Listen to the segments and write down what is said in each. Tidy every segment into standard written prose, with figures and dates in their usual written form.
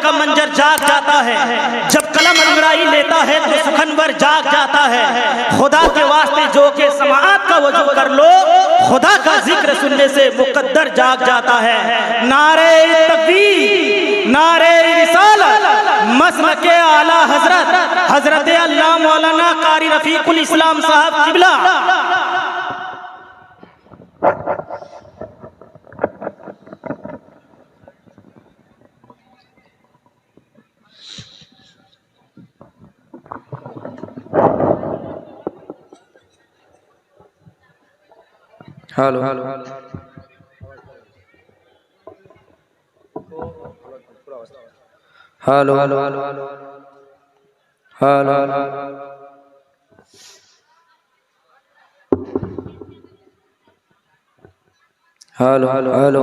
का मंजर जाग जाता है, जब कलम अंगड़ाई लेता है तो सुखनवर जाग जाता है। खुदा के वास्ते जो के समाअत का वजू कर लो, खुदा का जिक्र सुनने से मुकद्दर जाग जाता है। नारे तकबीर, नारे रिसालत, मसलके आला हजरत हजरत अल्लाह मौलाना कारी रफीकुल इस्लाम साहब किबला। Hello hello hello hello hello hello hello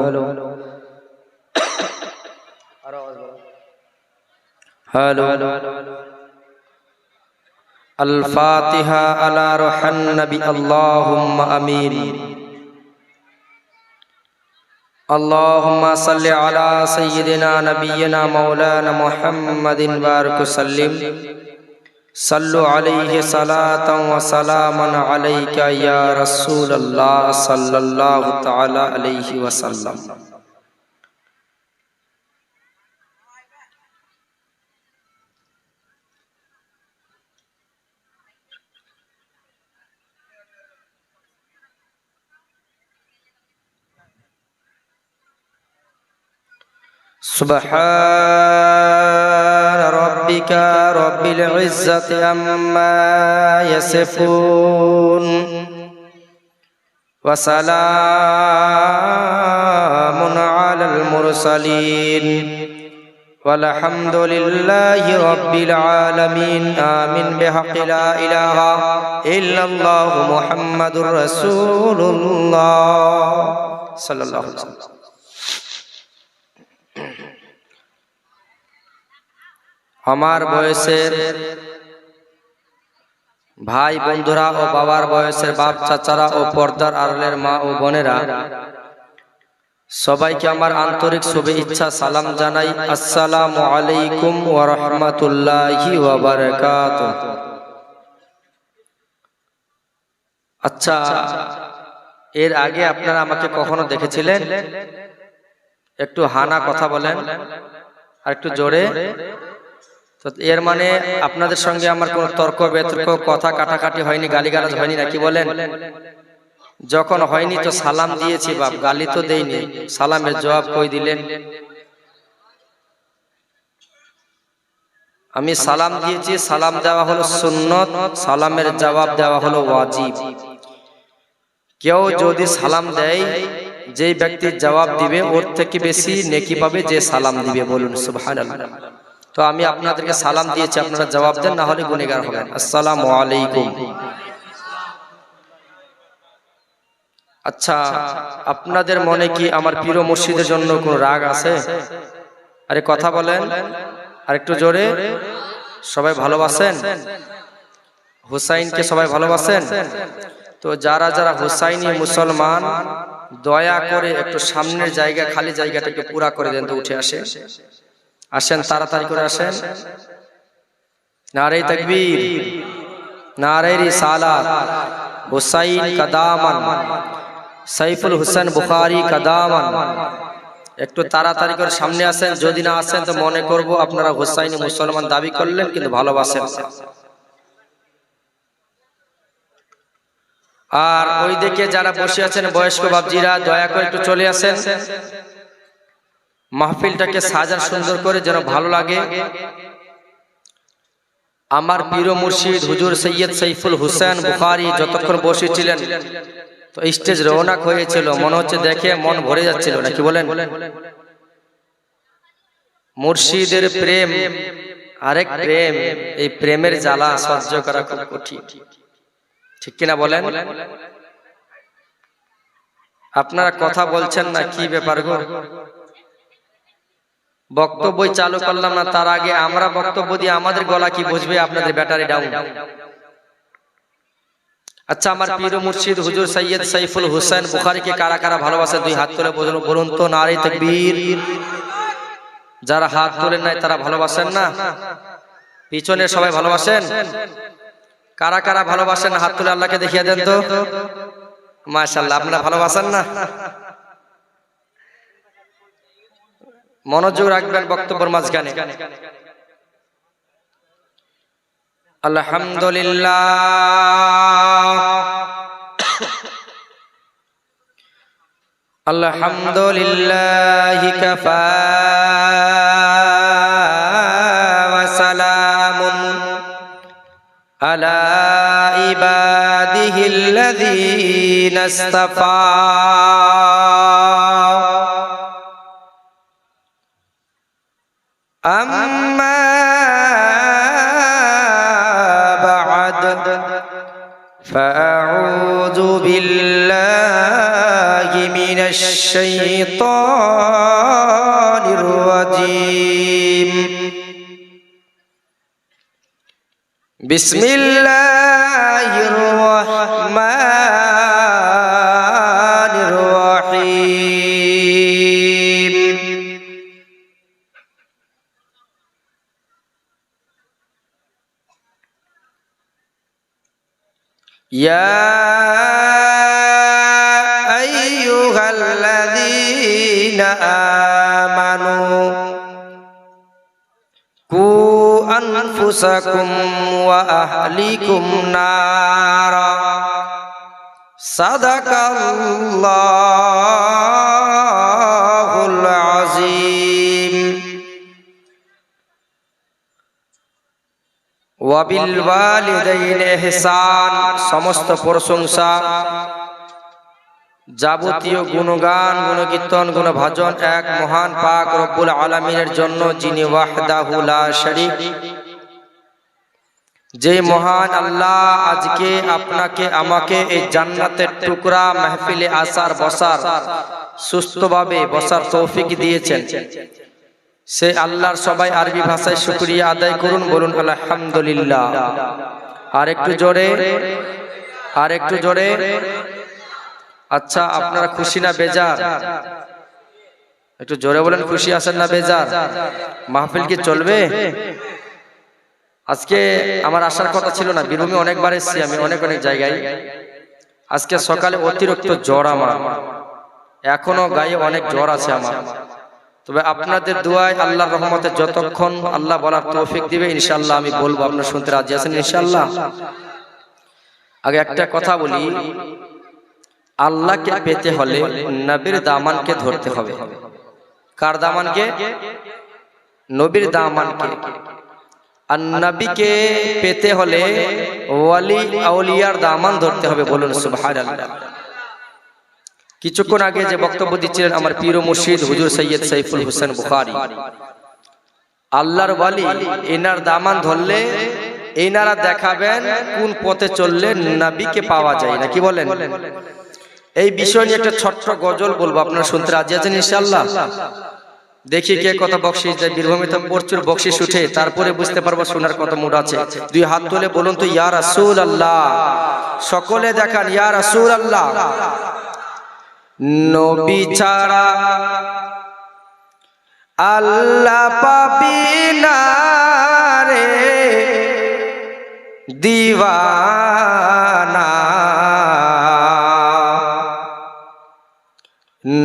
hello hello अल-फातिहा अला रुहन नबी अल्लाहुम्मा आमीन। अल्लाहुम्मा सल्लि अला सय्यिदिना नबिय्यिना मौलाना मुहम्मदिन बारिक वसल्लिम। सल्लु अलैहि सलातन व सलामन अलैका या रसूलल्लाह सल्लल्लाहु तआला अलैहि वसल्लम। सुब्हान रब्बिका रब्बिल इज्जति अम्मा यसिफून व सलामुन अलल मुरसलीन वल्हम्दुलिल्लाहि रब्बिल आलमीन। आमीन बिहक़्क़ि ला इलाहा इल्लल्लाहु मुहम्मदुर रसूलुल्लाह सल्लल्लाहु अलैहि वसल्लम। আমার বয়সের ভাই বন্ধুরা ও বাবার বয়সের বাপ চাচারা ও পর্দার আড়ালের মা ও বোনেরা, সবাইকে আমার আন্তরিক শুভেচ্ছা সালাম জানাই। আসসালামু আলাইকুম ওয়া রাহমাতুল্লাহি ওয়া বারাকাতুহু। আচ্ছা, এর আগে আপনারা আমাকে কখনো দেখেছিলেন? একটু হানা কথা বলেন আর একটু জোরে। তো এর মানে আপনাদের সঙ্গে আমার কোনো তর্ক বিতর্ক কথা কাটাকাটি হয়নি, গালিগালাজ হয়নি, নাকি বলেন? যখন হয়নি তো সালাম দিয়েছি বাপ, গালি তো দেইনি। সালামের জবাব কই দিলেন? আমি সালাম দিয়েছি, সালাম দেওয়া হলো সুন্নত, সালামের জবাব দেওয়া হলো ওয়াজিব। কেউ যদি সালাম দেয়, যেই ব্যক্তি জবাব দিবে ওর থেকে বেশি নেকি পাবে যে সালাম দিবে। বলুন সুবহানাল্লাহ। তো আমি আপনাদেরকে সালাম দিয়েছি, আপনারা জবাব দেন, না হলে গুনাহগার হবেন। আসসালামু আলাইকুম। আচ্ছা, আপনাদের মনে কি আমার পীর মুর্শিদের জন্য কোনো রাগ আছে? আরে কথা বলেন আর একটু জোরে। সবাই ভালোবাসেন হুসাইনকে? সবাই ভালোবাসেন? তো যারা যারা হুসাইনি মুসলমান, দয়া করে একটু সামনের জায়গা, খালি জায়গাটা একটু পুরা করে দেন তো, উঠে আসে। আসেন, তাড়াতাড়ি করে আসেন। নারে তাকবীর, নারে রিসালাত। হুসাইন কাদামান, সাইফুল হুসেন বুখারী কাদামান। একটু তাড়াতাড়ি করে সামনে আসেন। যদি না আসেন তো মনে করব আপনারা হুসাইনি মুসলমান দাবি করলেন কিন্তু ভালোবাসেন। আর ওই দিকে যারা বসে আছেন বয়স্ক বাবজিরা, দয়া করে একটু চলে আসেন। মাহফিলটাকে সাজান সুন্দর করে, যেন ভালো লাগে। আমার পীর মুর্শিদ হুজুর সৈয়দ সাইফুল হুসেন বুখারী যতক্ষণ বসেছিলেন তো স্টেজ রওনাক হয়েছিল, মনে হচ্ছে দেখে মন ভরে যাচ্ছিল, নাকি বলেন? মুর্শিদের প্রেম আরেক প্রেম, এই প্রেমের জ্বালা সহ্য করা খুব কঠিন, ঠিক কিনা বলেন? আপনারা কথা বলছেন না, কি ব্যাপার গো? বক্তব্য চালু করলাম না, তার আগে আমরা বক্তব্য দিয়ে আমাদের গলা কি বুঝবে? আপনাদের ব্যাটারি ডাউন। আচ্ছা, আমার পীর মুর্শিদ হুজুর সৈয়দ সাইফুল হুসেন বুখারীকে কারা কারা ভালোবাসে? দুই হাত তুলে বলুন তো। নারে তাকবীর। যারা হাত তোলেন নাই তারা ভালোবাসেন না? পিছনে সবাই ভালোবাসেন? কারা কারা ভালোবাসেন হাত তুলে আল্লাহকে দেখিয়ে দেন তো। মাশাআল্লাহ, আপনারা ভালোবাসেন না? মনোযোগ রাখবেন বক্তব্যের মাঝখানে। আলহামদুলিল্লাহ আলহামদুলিল্লাহি কাফা ওয়া সালামুন আলা ইবাদিহিল্লাযীনা ইসতাফা। আম্মা বা'দ ফাআউযু বিল্লাহি মিনাশ শাইতানির রাজীম। বিসমিল্লাহির রহমানির রহিম। ইয়া আইয়ুহাল্লাযীনা আমানু কু আনফুসাকুম ওয়া আহলিকুম নারা। সাদাকাল্লাহুল আযীম। ওয়া বিল ওয়ালিদাইনি ইহসান। সমস্ত প্রশংসা, যাবতীয় গুণগান, গুণকীর্তন, গুণভাজন এক মহান পাক রব্বুল আলামিনের জন্য, যিনি ওয়াহদাহু লা শারীক। যে মহান আল্লাহ আজকে আপনাকে আমাকে এই জান্নাতের টুকরা মাহফিলে আসার বসার সুস্থভাবে বসার তৌফিক দিয়েছেন, সে আল্লাহর সবাই আরবি ভাষায় শুকরিয়া আদায় করুন। বলুন আলহামদুলিল্লাহ। আর একটু জোরে, আর একটু জোরে। আচ্ছা, আপনারা খুশি না বেজার? একটু জোরে বলেন, খুশি আছেন না বেজার? মাহফিল কি চলবে? আজকে আমার আসার কথা ছিল না, বীরভূমে অনেকবার এসেছি আমি, অনেক অনেক জায়গায়। আজকে সকালে অতিরিক্ত জ্বর আমার, এখনো গায়ে অনেক জ্বর আছে আমার। তবে আপনাদের দোয়ায়, আল্লাহর রহমতে যতক্ষণ আল্লাহ বলার তৌফিক দিবে ইনশাআল্লাহ আমি বলবো। আপনারা শুনতে রাজি আছেন ইনশাআল্লাহ? আগে একটা কথা বলি, আল্লাহকে পেতে হলে নবীর দামানকে ধরতে হবে। কার দামানকে? নবীর দামানকে। আর নবীকে পেতে হলে ওয়ালি আউলিয়ার দামান ধরতে হবে। বলুন সুবহানাল্লাহ। কিছুক্ষণ আগে যে বক্তব্য দিচ্ছিলেন আমার পীর ও মুর্শিদ হুজুর সৈয়দ সাইফুল হোসেন বুখারী, আল্লাহর ওয়ালি, এনার দামান ধরলে এনারা দেখাবেন কোন পথে চললে নবীকে পাওয়া যায়। না কি বলেন? এই বিষয় নিয়ে একটা ছোট্ট গজল বলবো, আপনারা শুনতে রাজি আছেন ইনশাআল্লাহ? দেখি কে কত বকশিশ দেয়। বীরভূমে তো প্রচুর বকশিশ উঠে, তারপরে বুঝতে পারবো শোনার কত মুড আছে। দুই হাত তুলে বলুন তো ইয়া রাসূলুল্লাহ। সকলে দেখান ইয়া রাসূলুল্লাহ। নবী ছাড়া আল্লাহ পাবি না রে দিওয়ানা।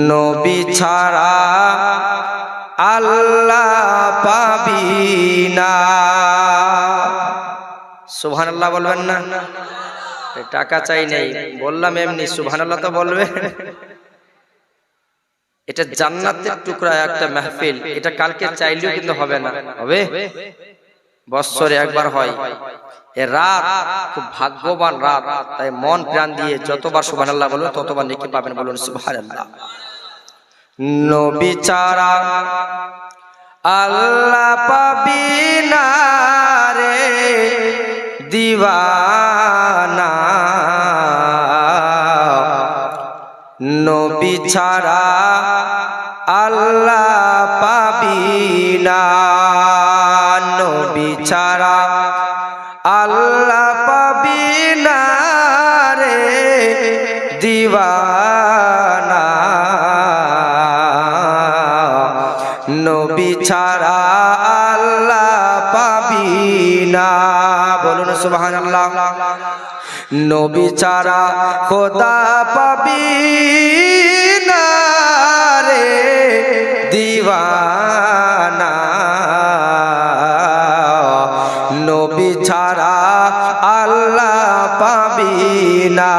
নবী ছাড়া আল্লাহ পাবি না। সুবহানাল্লাহ বলবেন না? টাকা চাই নেই, বললাম এমনি সুবহানাল্লাহ তো বলবে। এটা জান্নাতের টুকরা একটা মাহফিল, এটা কালকে চাইলেও কিন্তু হবে না, হবে বৎসরে একবার হয়। এ রাত খুব ভাগ্যবান রাত, তাই মন প্রাণ দিয়ে যতবার সুবহানাল্লাহ বলবেন ততবার নেকি পাবেন। বলুন সুবহানাল্লাহ। নবী ছাড়া আল্লাহ পাবি না রে দিওয়ানা। নবী ছাড়া আল্লাহ পাবি না। নবী ছাড়া আল্লাহ পাবি না রে দিওয়ানা। নবী ছাড়া ছাড়া আল্লাহ পাবি না। বলুন সুবহানাল্লাহ। নবী ছাড়া খোদা পাবি না রে দিওয়ানা, নবী ছাড়া আল্লাহ পাবি না।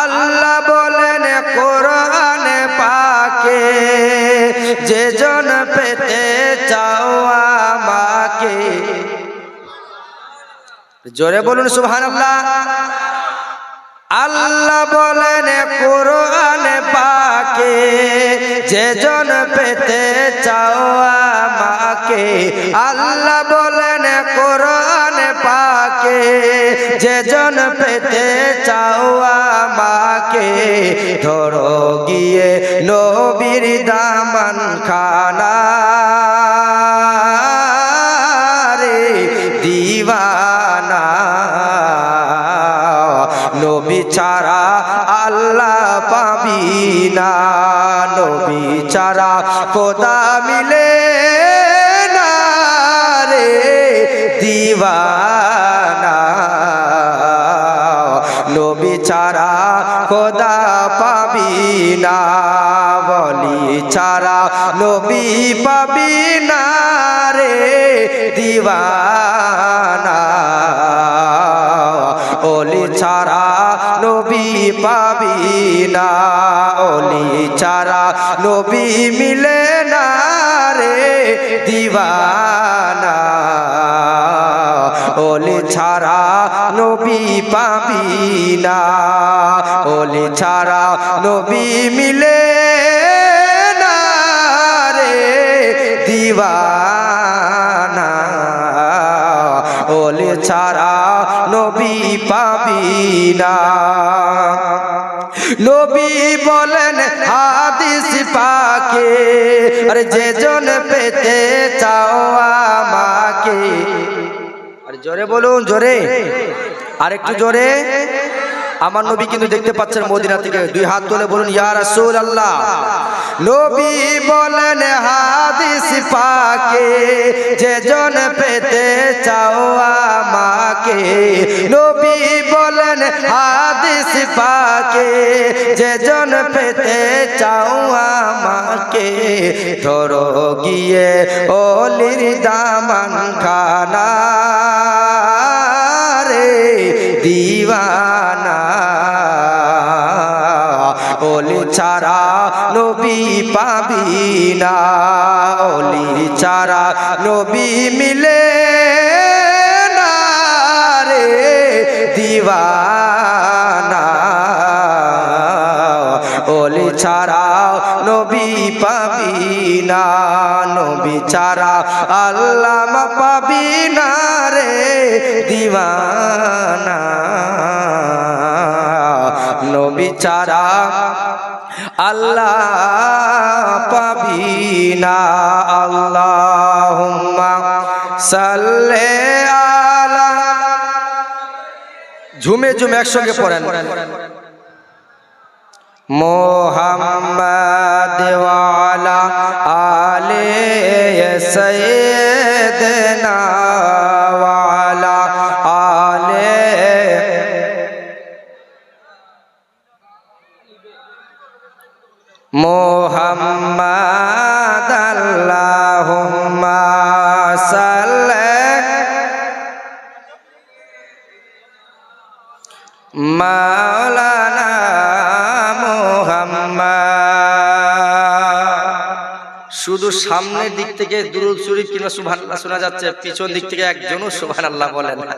আল্লাহ বলেন কোরআনে পাকে, যে জন পেতে চাও আমাকে। জোরে বলুন সুবহানাল্লাহ। আল্লাহ বলেন কোরআনে পাকে, যে জন পেতে চাও আমাকে। আল্লাহ বলেন কোরআনে পাকে, যে জন পেতে চাও আমাকে। ধরো গিয়ে নবীর দামান খানা রে দিওয়ানা, নবী ছাড়া আল্লাহ পাবি না। নবী ছাড়া খোদা মিলে না রে দিওয়ানা, নবী ছাড়া খোদা পাবি না। বলি ছাড়া নবী পাবি না রে দিওয়ানা, ওলি ছাড়া নবী পাবি না। ওলি ছাড়া নবী মিলে না রে দিওয়ানা, ওলি ছাড়া নবী পাবি না। ওলি ছাড়া নবী মিলে না রে দিওয়ানা, ওলি ছাড়া নবী পাবি না। নবী বলেন হাদিস পাকে, আরে যে জন পেতে চাও আমাকে। আরে জোরে বলুন, জোরে, আরেকটু জোরে। আমার নবী কিন্তু দেখতে পাচ্ছেন মদিনা থেকে, দুই হাত তুলে বলুন ইয়া রাসূলুল্লাহ। নবী বলেন হাদিস পাকে, যে জন পেতে চাও আমাকে। নবী বলেন হাদিস পাকে, যে জন পেতে চাও আমাকে। ধরো গিয়ে ওলির দামান খানা রে দিওয়ানা, ওলি ছাড়া নবী পাবি না। ওলি ছাড়া নবী মিলে না রে দিওয়ানা, ওলি ছাড়া নবী পাবি না। নবী ছাড়া আল্লাহ পাবি না রে দিওয়ানা, নবী ছাড়া আল্লাহ পাবি না। আল্লাহুম্মা সাল্লি আলা, ঝুমে ঝুমে একসঙ্গে পড়েন। মুহাম্মাদ ওয়া আলা আলি সাইয়্যিদিনা ওয়া আলা আলি মুহাম্মাদ। আল্লাহুম্মা সাল্লি মাওলানা মুহাম্মদ। শুধু সামনের দিক থেকে দুরূদ শরীফ কিংবা সুবহানাল্লাহ শোনা যাচ্ছে, পিছন দিক থেকে একজনও সুবহানাল্লাহ বলেন না।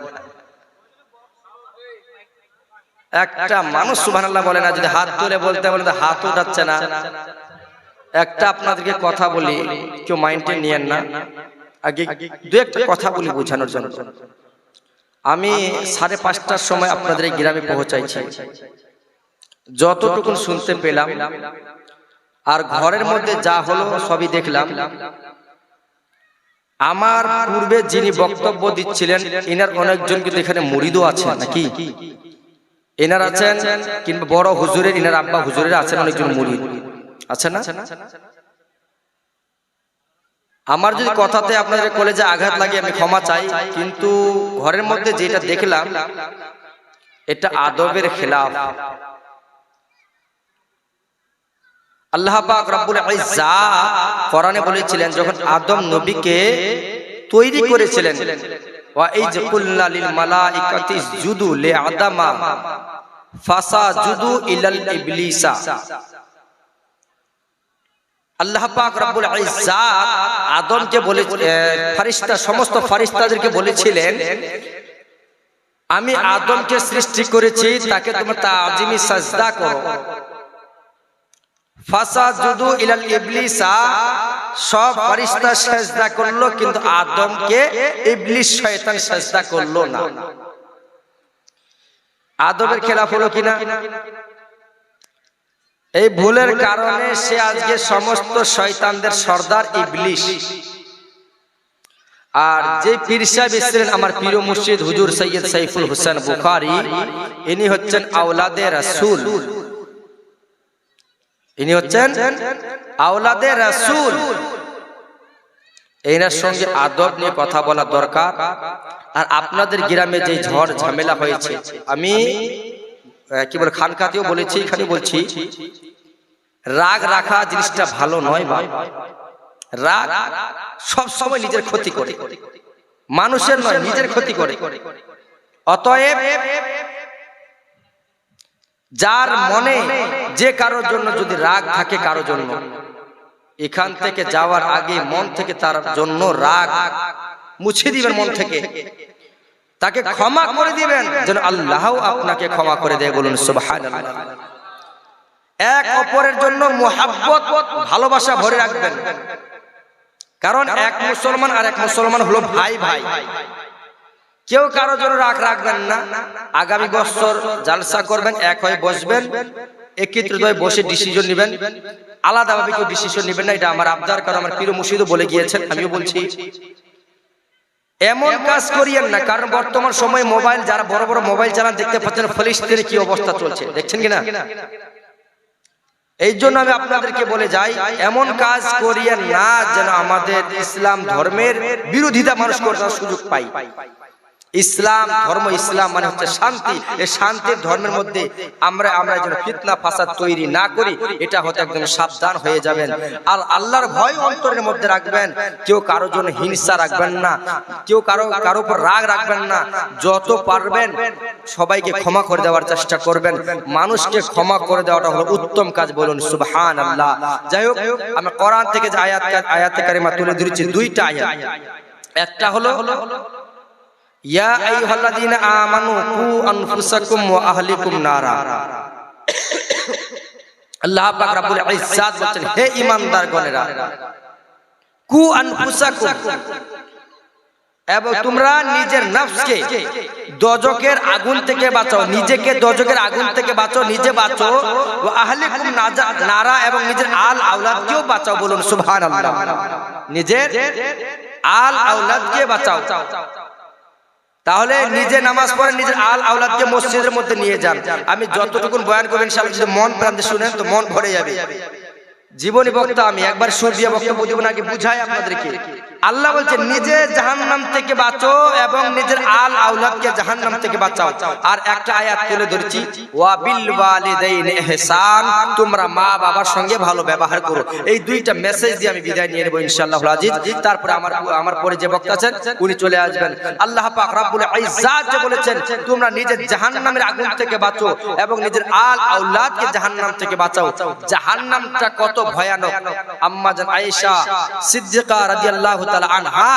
একটা মানুষ সুবহানাল্লাহ বলে না। যদি হাত তুলে বলতে বলেন তো হাত উঠাচ্ছে না। একটা আপনাদেরকে কথা বলি, কেউ মাইন্ডে নিয়েন না, আগে দু একটা কথা বলি বোঝানোর জন্য। আমি 5:30টার সময় আপনাদের এই গ্রামে পৌঁছাইছি। যতটুকু শুনতে পেলাম আর ঘরের মধ্যে যা হলো সবই দেখলাম। আমার পূর্বে যিনি বক্তব্য দিচ্ছিলেন, ইনার অনেকজন কিন্তু এখানে মুরিদও আছেন নাকি? এনার আছেন, কিংবা বড় হুজুরের, ইনার আব্বা হুজুরের আছেন অনেকজন মুরিদ, আছে না? আমার যদি কথাতে আপনাদের কলেজে আঘাত লাগে আমি ক্ষমা চাই, কিন্তু ঘরের মধ্যে যেটা দেখলাম এটা আদবের খেলাফ। আল্লাহ পাক রব্বুল ইজ্জাত কোরআনে বলেছিলেন যখন আদম নবীকে তৈরি করেছিলেন, ওয়া ইজ কুল্লা লিল মালাইকাতি ইসজুদু লিআদামা ফাসাজুদু ইলাল ইবলিসা। আল্লাহ পাক রব্বুল ইজ্জাত আদমকে বলে ফেরেশতা সমস্ত ফেরেশতাদেরকে বলেছিলেন আমি আদমকে সৃষ্টি করেছি তাকে তোমরা তাজিমি সাজদা করো। ফাসাজুদু ইলাল ইবলিসা, সব ফেরেশতা সাজদা করলো কিন্তু আদমকে ইবলিস শয়তান সাজদা করলো না। আদমের খেলাফ হলো কিনা? এই ভুলের কারণে সে আজকে সমস্ত শয়তানদের সর্দার ইবলিস। আর যে পীর সাহেব এসেছিলেন আমার প্রিয় মুর্শিদ হুজুর সৈয়দ সাইফুল হোসেন বুখারী, ইনি হচ্ছেন আওলাদে রাসূল। ইনি হচ্ছেন আওলাদে রাসূল। এনার সঙ্গে আদব নিয়ে কথা বলা দরকার। আর আপনাদের গ্রামে যে ঝড় ঝামেলা হয়েছে, আমি কি বলে খানকাতেও বলেছি, এখানে বলছি, রাগ রাখা জিনিসটা ভালো নয়। রাগ সব সময় নিজের ক্ষতি করে, মানুষের নয়, নিজের ক্ষতি করে। অতএব যার মনে যে কারোর জন্য যদি রাগ থাকে কারোর জন্য, এখান থেকে যাওয়ার আগে মন থেকে তার জন্য রাগ মুছে দিবেন, মন থেকে তাকে ক্ষমা করে দিবেন, যেন আল্লাহও আপনাকে ক্ষমা করে দেয়। বলুন সুবহানাল্লাহ। এক অপরের জন্য মুহাব্বত ভালোবাসা ভরে রাখবেন, কারণ এক মুসলমান আর এক মুসলমান হলো ভাই ভাই। কেউ কারো জন্য রাগ রাখবেন না। আগামী বছর জালসা করবেন, এক হয়ে বসবেন, একত্রিত হয়ে বসে ডিসিশন নেবেন। আলাদাভাবে কেউ ডিসিশন নেবেন না, এটা আমার আবদার। কারণ আমার পীর মুর্শিদও বলে গিয়েছেন, আমিও বলছি এমন কাজ করিয়েন না। কারণ বর্তমান সময়ে মোবাইল, যারা বড় বড় মোবাইল চালান দেখতে পাচ্ছেন ফিলিস্তিনের কি অবস্থা চলছে, দেখছেন কিনা? এই জন্য আমি আপনাদেরকে বলে যাই, এমন কাজ করিয়েন না যেন আমাদের ইসলাম ধর্মের বিরোধিতা মানুষ করার সুযোগ পাই। ইসলাম ধর্ম, ইসলাম মানে হচ্ছে শান্তি। এই শান্তির ধর্মের মধ্যে আমরা যেন ফিতনা ফাসাদ তৈরি না করি, এটা হতে একদম সাবধান হয়ে যাবেন। আর আল্লাহর ভয় অন্তরের মধ্যে রাখবেন। কেউ কারো জন্য হিংসা রাখবেন না, কেউ কারো উপর রাগ রাখবেন না। যত পারবেন সবাইকে ক্ষমা করে দেওয়ার চেষ্টা করবেন। মানুষকে ক্ষমা করে দেওয়াটা হলো উত্তম কাজ। বলুন সুবহানাল্লাহ। যাই হোক, আমি কোরআন থেকে যে আয়াতে কারিমা তুলে ধরেছি, দুইটা আয়াত। একটা হলো ইয়া আইয়ুহাল্লাযীনা আমানু কু আনফুসাকুম ওয়া আহলিকুম নারা। আল্লাহ পাক রব্বুল ইজ্জাত বলেন, হে ঈমানদারগণেরা, কু আনফুসাকুম, এবং তোমরা নিজের নফসকে দোজখের আগুন থেকে বাঁচাও। নিজেকে দোজখের আগুন থেকে বাঁচাও, নিজে বাঁচো। ওয়া আহলিকুম নারা, এবং নিজের আল আওলাদকেও বাঁচাও। বলুন সুবহানাল্লাহ। নিজের আল আওলাদকে বাঁচাও। তাহলে নিজে নামাজ পড়েন, নিজের আল আওলাদকে মসজিদের মধ্যে নিয়ে যান। আমি যতটুকু বয়ান করবেন ইনশাআল্লাহ যদি মন প্রাণ দিয়ে শুনেন তো মন ভরে যাবে। জীবনী বক্তা আমি, একবার সুর দিয়ে বক্তব্য দিব না, আগে বুঝাই আপনাদেরকে। আল্লাহ বলছেন নিজে জাহান্নাম থেকে বাঁচো এবং নিজের আল আওলাদকে জাহান্নাম থেকে বাঁচাও। আর একটা আয়াত তুলে ধরেছি, ওয়া বিল ওয়ালিদাইনি ইহসান, তোমরা মা বাবার সঙ্গে ভালো ব্যবহার করো। এই দুইটা মেসেজ দিয়ে আমি বিদায় নিয়ে নেব ইনশাআল্লাহুল আজিজ। তারপরে আমার পরে যে বক্তা আছেন উনি চলে আসবেন। আল্লাহ পাক রব্বুল ইজ্জাত যে বলেছেন তোমরা নিজের জাহান্নামের আগুন থেকে বাঁচো এবং নিজের আল আওলাদকে জাহান্নাম থেকে বাঁচাও। জাহান্নামটা কত ভয়ানক। আম্মা জান আয়েশা সিদ্দিকা রাদিয়াল্লাহু তাআলা আনহা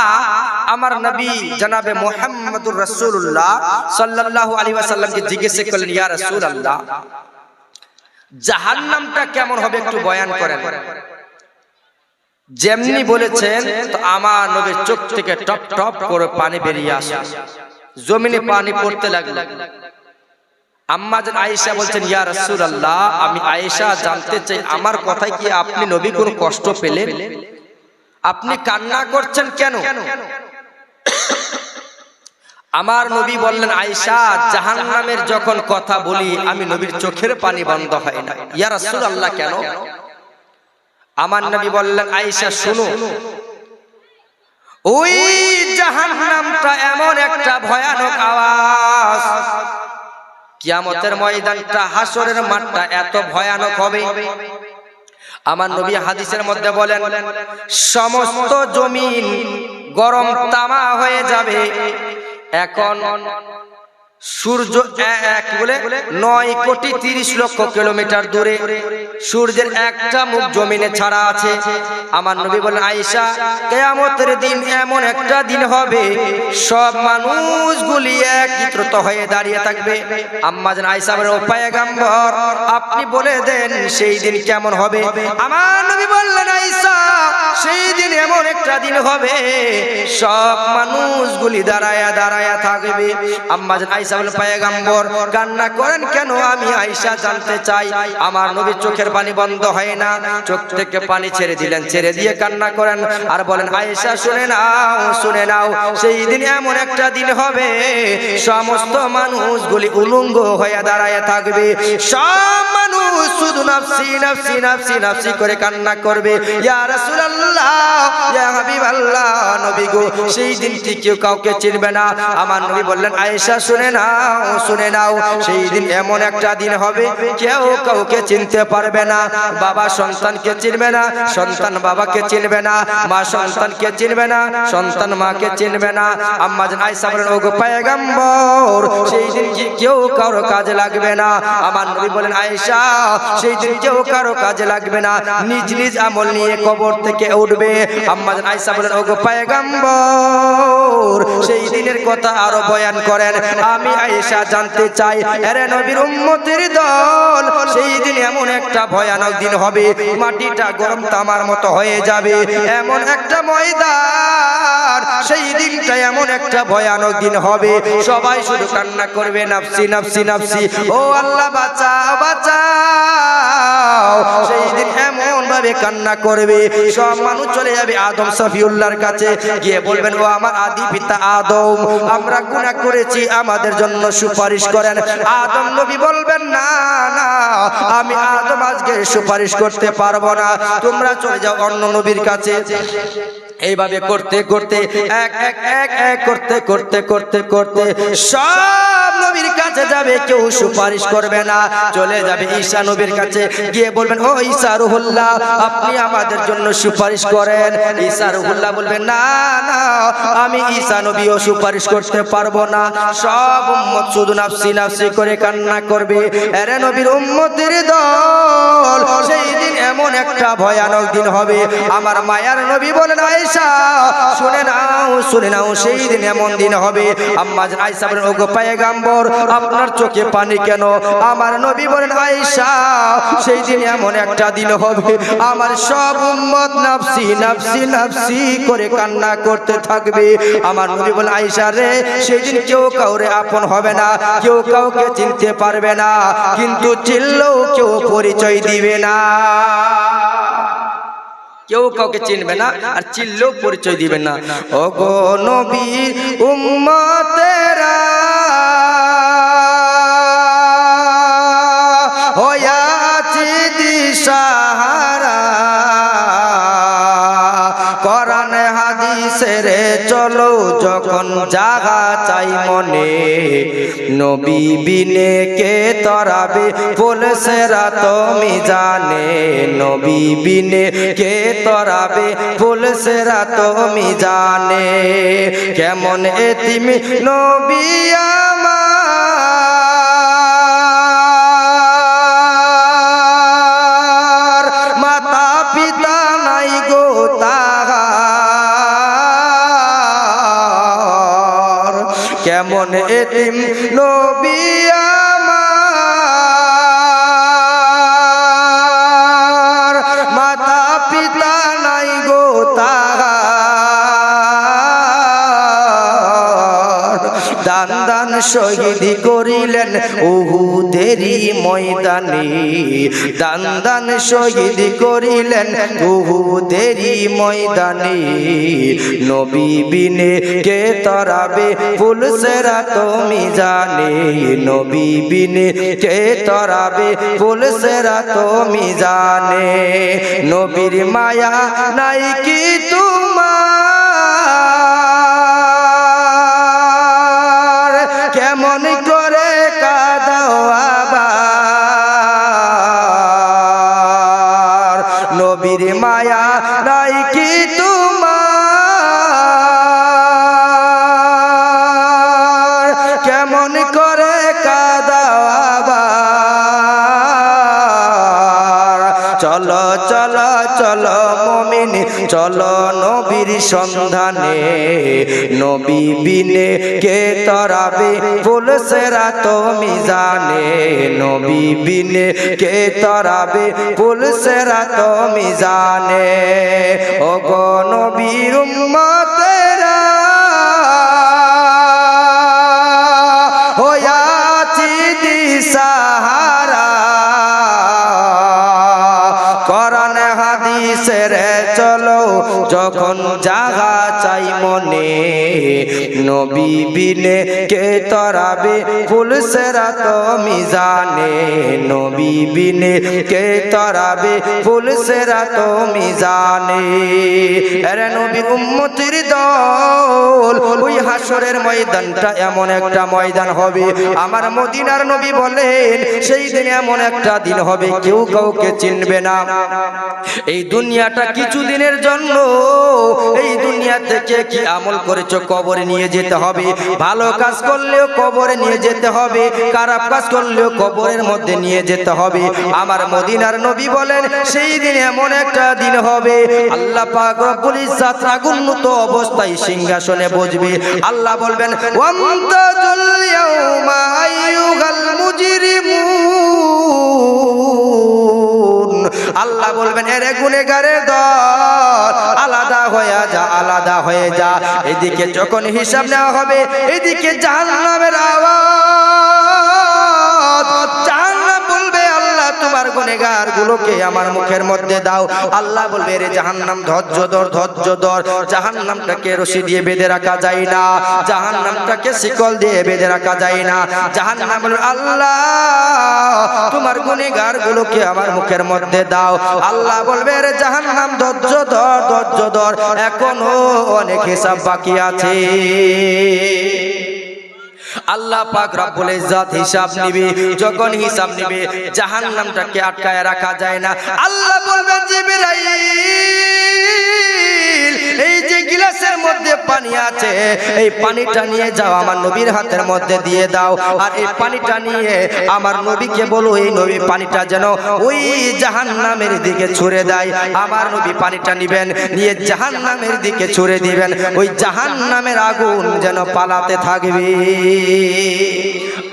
আমার নবী জনাবে মুহাম্মদুর রাসূলুল্লাহ সাল্লাল্লাহু আলাইহি ওয়াসাল্লামকে জিজ্ঞেস করলেন, ইয়া রাসূলুল্লাহ, জাহান্নামটা কেমন হবে একটু বয়ান করেন। যেমনি বলেছেন তো আমার নবীর চোখ থেকে টপ টপ করে পানি বেরিয়ে আসে, জমিনে পানি পড়তে লাগলো। আম্মা জান আয়েশা বলছেন, ইয়া রাসূলুল্লাহ, আমি আয়েশা জানতে চাই আমার কথায় কি আপনি নবী কোনো কষ্ট পেলেন? আপনি কান্না করছেন কেন? আমার নবী বললেন, আয়েশা, জাহান্নামের যখন কথা বলি আমি নবীর চোখের পানি বন্ধ হয় না। ইয়া রাসূলুল্লাহ, কেন? আমার নবী বললেন, আয়েশা শুনো, ওই জাহান্নামটা এমন একটা ভয়ানক আওয়াজ, কিয়ামতের ময়দানটা, হাসরের মাঠটা এত ভয়ানক হবে। আমার নবী হাদিসের মধ্যে বলেন, সমস্ত জমিন গরম তামা হয়ে যাবে। এখন সূর্য কি বলে 9,30,00,000 কিলোমিটার দূরে, সূর্যের একটা মুখ জমিনে ছাড়া আছে। আমার নবী বলেন, আয়েশা, কিয়ামতের দিন এমন একটা দিন হবে সব মানুষগুলি একত্রিত হয়ে দাঁড়িয়ে থাকবে। আম্মা জান আয়েশা বলেন, ও পয়গম্বর আপনি বলে দেন সেই দিন কেমন হবে। আমার নবী বললেন, আয়েশা সেই দিন এমন একটা দিন হবে সব মানুষগুলি দাঁড়ায়া দাঁড়ায়া থাকবে। আম্মা জান আয়েশা বলেন, পয়গম্বর কান্না করেন কেন? আমি আয়েশা জানতে চাই। আমার নবীর চোখের পানি বন্ধ হয় না, চোখ থেকে পানি ছেড়ে দিলেন, ছেড়ে দিয়ে কান্না করেন আর বলেন, আয়েশা শুনে নাও, শুনে নাও, সেই দিন এমন একটা দিন হবে সমস্ত মানুষগুলি উলঙ্গ হয়ে দাঁড়ায় থাকবে। সব মানুষ শুধু নাফসি নাফসি নাফসি নাফসি করে কান্না করবে। ইয়া রাসূলুল্লাহ, ইয়া হাবিবাল্লাহ, নবী গো সেই দিনটি কেউ কাউকে চিনবে না। আমার নবী বললেন, আয়েশা শুনে নাও, শুনে নাও, সেই দিন এমন একটা দিন হবে কেউ কাউকে চিনতে পারবে না। বাবা সন্তানকে চিনবে না, সন্তান বাবাকে চিনবে না, মা সন্তানকে চিনবে না, সন্তান মাকে চিনবে না। আম্মা জান আয়েশা বলেন, ওগো পয়গম্বর সেই দিন কি কেউ কারো কাজে লাগবে না। আমার নবী বলেন, আয়েশা সেই দিন কেউ কারো কাজে লাগবে না, নিজ নিজ আমল নিয়ে কবর থেকে উঠবে। আম্মা জান আয়েশা বলেন, ওগো পয়গম্বর সেই দিনের কথা আরো বয়ান করেন। আমি আয়েশা জানতে চাই, আরে নবীর উম্মতের দল, সেই দিন এমন একটা ভয়ানক দিন হবে মাটিটা গরম তামার মতো হয়ে যাবে, এমন একটা ময়দান, সেই দিনটা এমন একটা ভয়ানক দিন হবে সবাই শুধু কান্না করবে, নাফসি নাফসি নাফসি, ও আল্লাহ বাঁচাও বাঁচাও। সেই দিন এমন ভাবে কান্না করবে সব মানুষ চলে যাবে আদম সফিউল্লাহর কাছে, গিয়ে বলবেন, ও আমার আদি পিতা আদম, আমরা গুনাহ করেছি, আমাদের জন্য সুপারিশ করেন। আদম নবী বলবেন, না না, আমি আদম আজকে সুপারিশ করতে পারবো না, তোমরা চলে যাও অন্য নবীর কাছে। এইভাবে করতে করতে এক এক এক এক করতে করতে করতে করতে সব নবীর কাছে যাবে, কেউ সুপারিশ করবে না, চলে যাবে ঈসা নবীর কাছে, গিয়ে বলবেন, ও ঈসা রুহুল্লাহ আপনি আমাদের জন্য সুপারিশ করেন। ঈসা রুহুল্লাহ বলবেন, না না, আমি ঈসা নবীও সুপারিশ করতে পারবো না। সব উম্মত শুধু নাফসি নাফসি করে কান্না করবে। আরে নবীর উম্মতের দল, সেই দিন এমন একটা ভয়ানক দিন হবে। আমার মায়ার নবী বলেন, আয়েশা শুনে নাও, শুনে নাও, সেই দিন এমন দিন হবে। আম্মা জান আয়েশা বলেন, ওগো পয়গম্বর আপনার চোখে পানি কেন? আমার নবী বলেন, আয়েশা সেই দিন এমন একটা দিন হবে আমার সব উম্মত নাফসি নাফসি নাফসি করে কান্না করতে থাকবে। আমার নবী বলেন, আয়েশা রে সেই দিন কেউ কাউরে আপন হবে না, কেউ কাউকে চিনতে পারবে না, কিন্তু চিনলেও কেউ পরিচয় দিবে না, কেউ কাউকে চিনবে না আর চিনলেও পরিচয় দিবে না। ওগো নবীর উম্মতেরা হয়াছি দিশাহারা, কোরআন হাদিসের চলো যখন জাগা চাই মনে, নবী বিনে কে তরাবে ফুলসেরা তুমি জানে, নবী বিনে কে তরাবে ফুলসেরা তুমি জানে, কেমন এতিম নবী আমার, মাতা পিতা নাই গো তাহার, কেমন এতিম নবী আমার, মাতা পিতা নাই গো তাহার, দান দান শহীদ করিলেন উহুদেরই ময়দানে, দান দান শহীদ করিলেন উহুদেরই ময়দানে, নবী বিনে কে তরাবে ফুলসেরা তুমি জানে, নবী বিনে কে তরাবে ফুলসেরা তুমি জানে, নবীর মায়া নাই কি তোমার, চলো নবীর সন্ধানে, নবী বিনে কে তরাবে পুলসিরাত মিজানে, নবী বিনে কে তরাবে পুলসিরাত মিজানে। ও গো নবীর উম্মতেরা হয়াছি দিশাহারা, কোরআন হাদিসের চলো যখন জাগা চাই মনে, নবী বিনে কে তরাবে পুলসিরাত মিজানে, নবী বিনে কে তরাবে পুলসিরাত মিজানে। আরে নবীর উম্মতের দল, ওই হাসরের ময়দানটা এমন একটা ময়দান হবে, আমার মদিনার নবী বলেন সেই দিন এমন একটা দিন হবে কেউ কাউকে চিনবে না। এই দুনিয়াটা কিছু দিনের জন্য, এই দুনিয়া থেকে কি আমল করেছো কবরে নিয়ে যেতে হবে, ভালো কাজ করলেও কবরে নিয়ে যেতে হবে, খারাপ কাজ করলেও কবরের মধ্যে নিয়ে যেতে হবে। আমার মদিনার নবী বলেন সেই দিন এমন একটা দিন হবে আল্লাহ পাক রব্বুল ইজ্জত রাগুন্নত অবস্থায় সিংহাসনে বসবে। আল্লাহ বলবেন ওয়ামতাজুল ইয়াউমা আইয়ুহাল মুজরিমুন, আল্লাহ বলবেন এরে গুনেগারের দল আলাদা হয়ে যা, আলাদা হয়ে যা। এদিকে যখন হিসাব নেওয়া হবে, এদিকে জাহান্নামের আওয়াজ, জাহান্নাম বলবে আল্লাহ তোমার গুনেগার গুলোকে আমার মুখের মধ্যে দাও। আল্লাহ বলবে রে জাহান্নাম ধৈর্য ধর, ধৈর্য ধর। জাহান্নামটাকে রশি দিয়ে বেঁধে রাখা যায় না, জাহান্নামটাকে শিকল দিয়ে বেঁধে রাখা যায় না। জাহান্নাম বলবে আল্লাহ তোমার গুনেগার গুলোকে আমার মুখের মধ্যে দাও। আল্লাহ বলবে রে জাহান্নাম ধৈর্য ধর, ধৈর্য ধর, এখনো অনেক হিসাব বাকি আছে। আল্লাহ পাক রব্বুল ইজ্জত হিসাব নিবে, যখন হিসাব নিবে জাহান্নামটাকে আটকায় রাখা যায় না। আল্লাহ বলবেন জিবরাইল এই যে গিলাসের মধ্যে পানি আছে, এই পানিটা নিয়ে যাও আমার নবীর হাতের মধ্যে দিয়ে দাও, আর এই পানিটা নিয়ে আমার নবীকে বলো এই নবী পানিটা যেন ওই জাহান্নামের দিকে ছুঁড়ে দেয়। আমার নবী পানিটা নিবেন, নিয়ে জাহান্নামের দিকে ছুঁড়ে দিবেন, ওই জাহান্নামের আগুন যেন পালাতে থাকবে।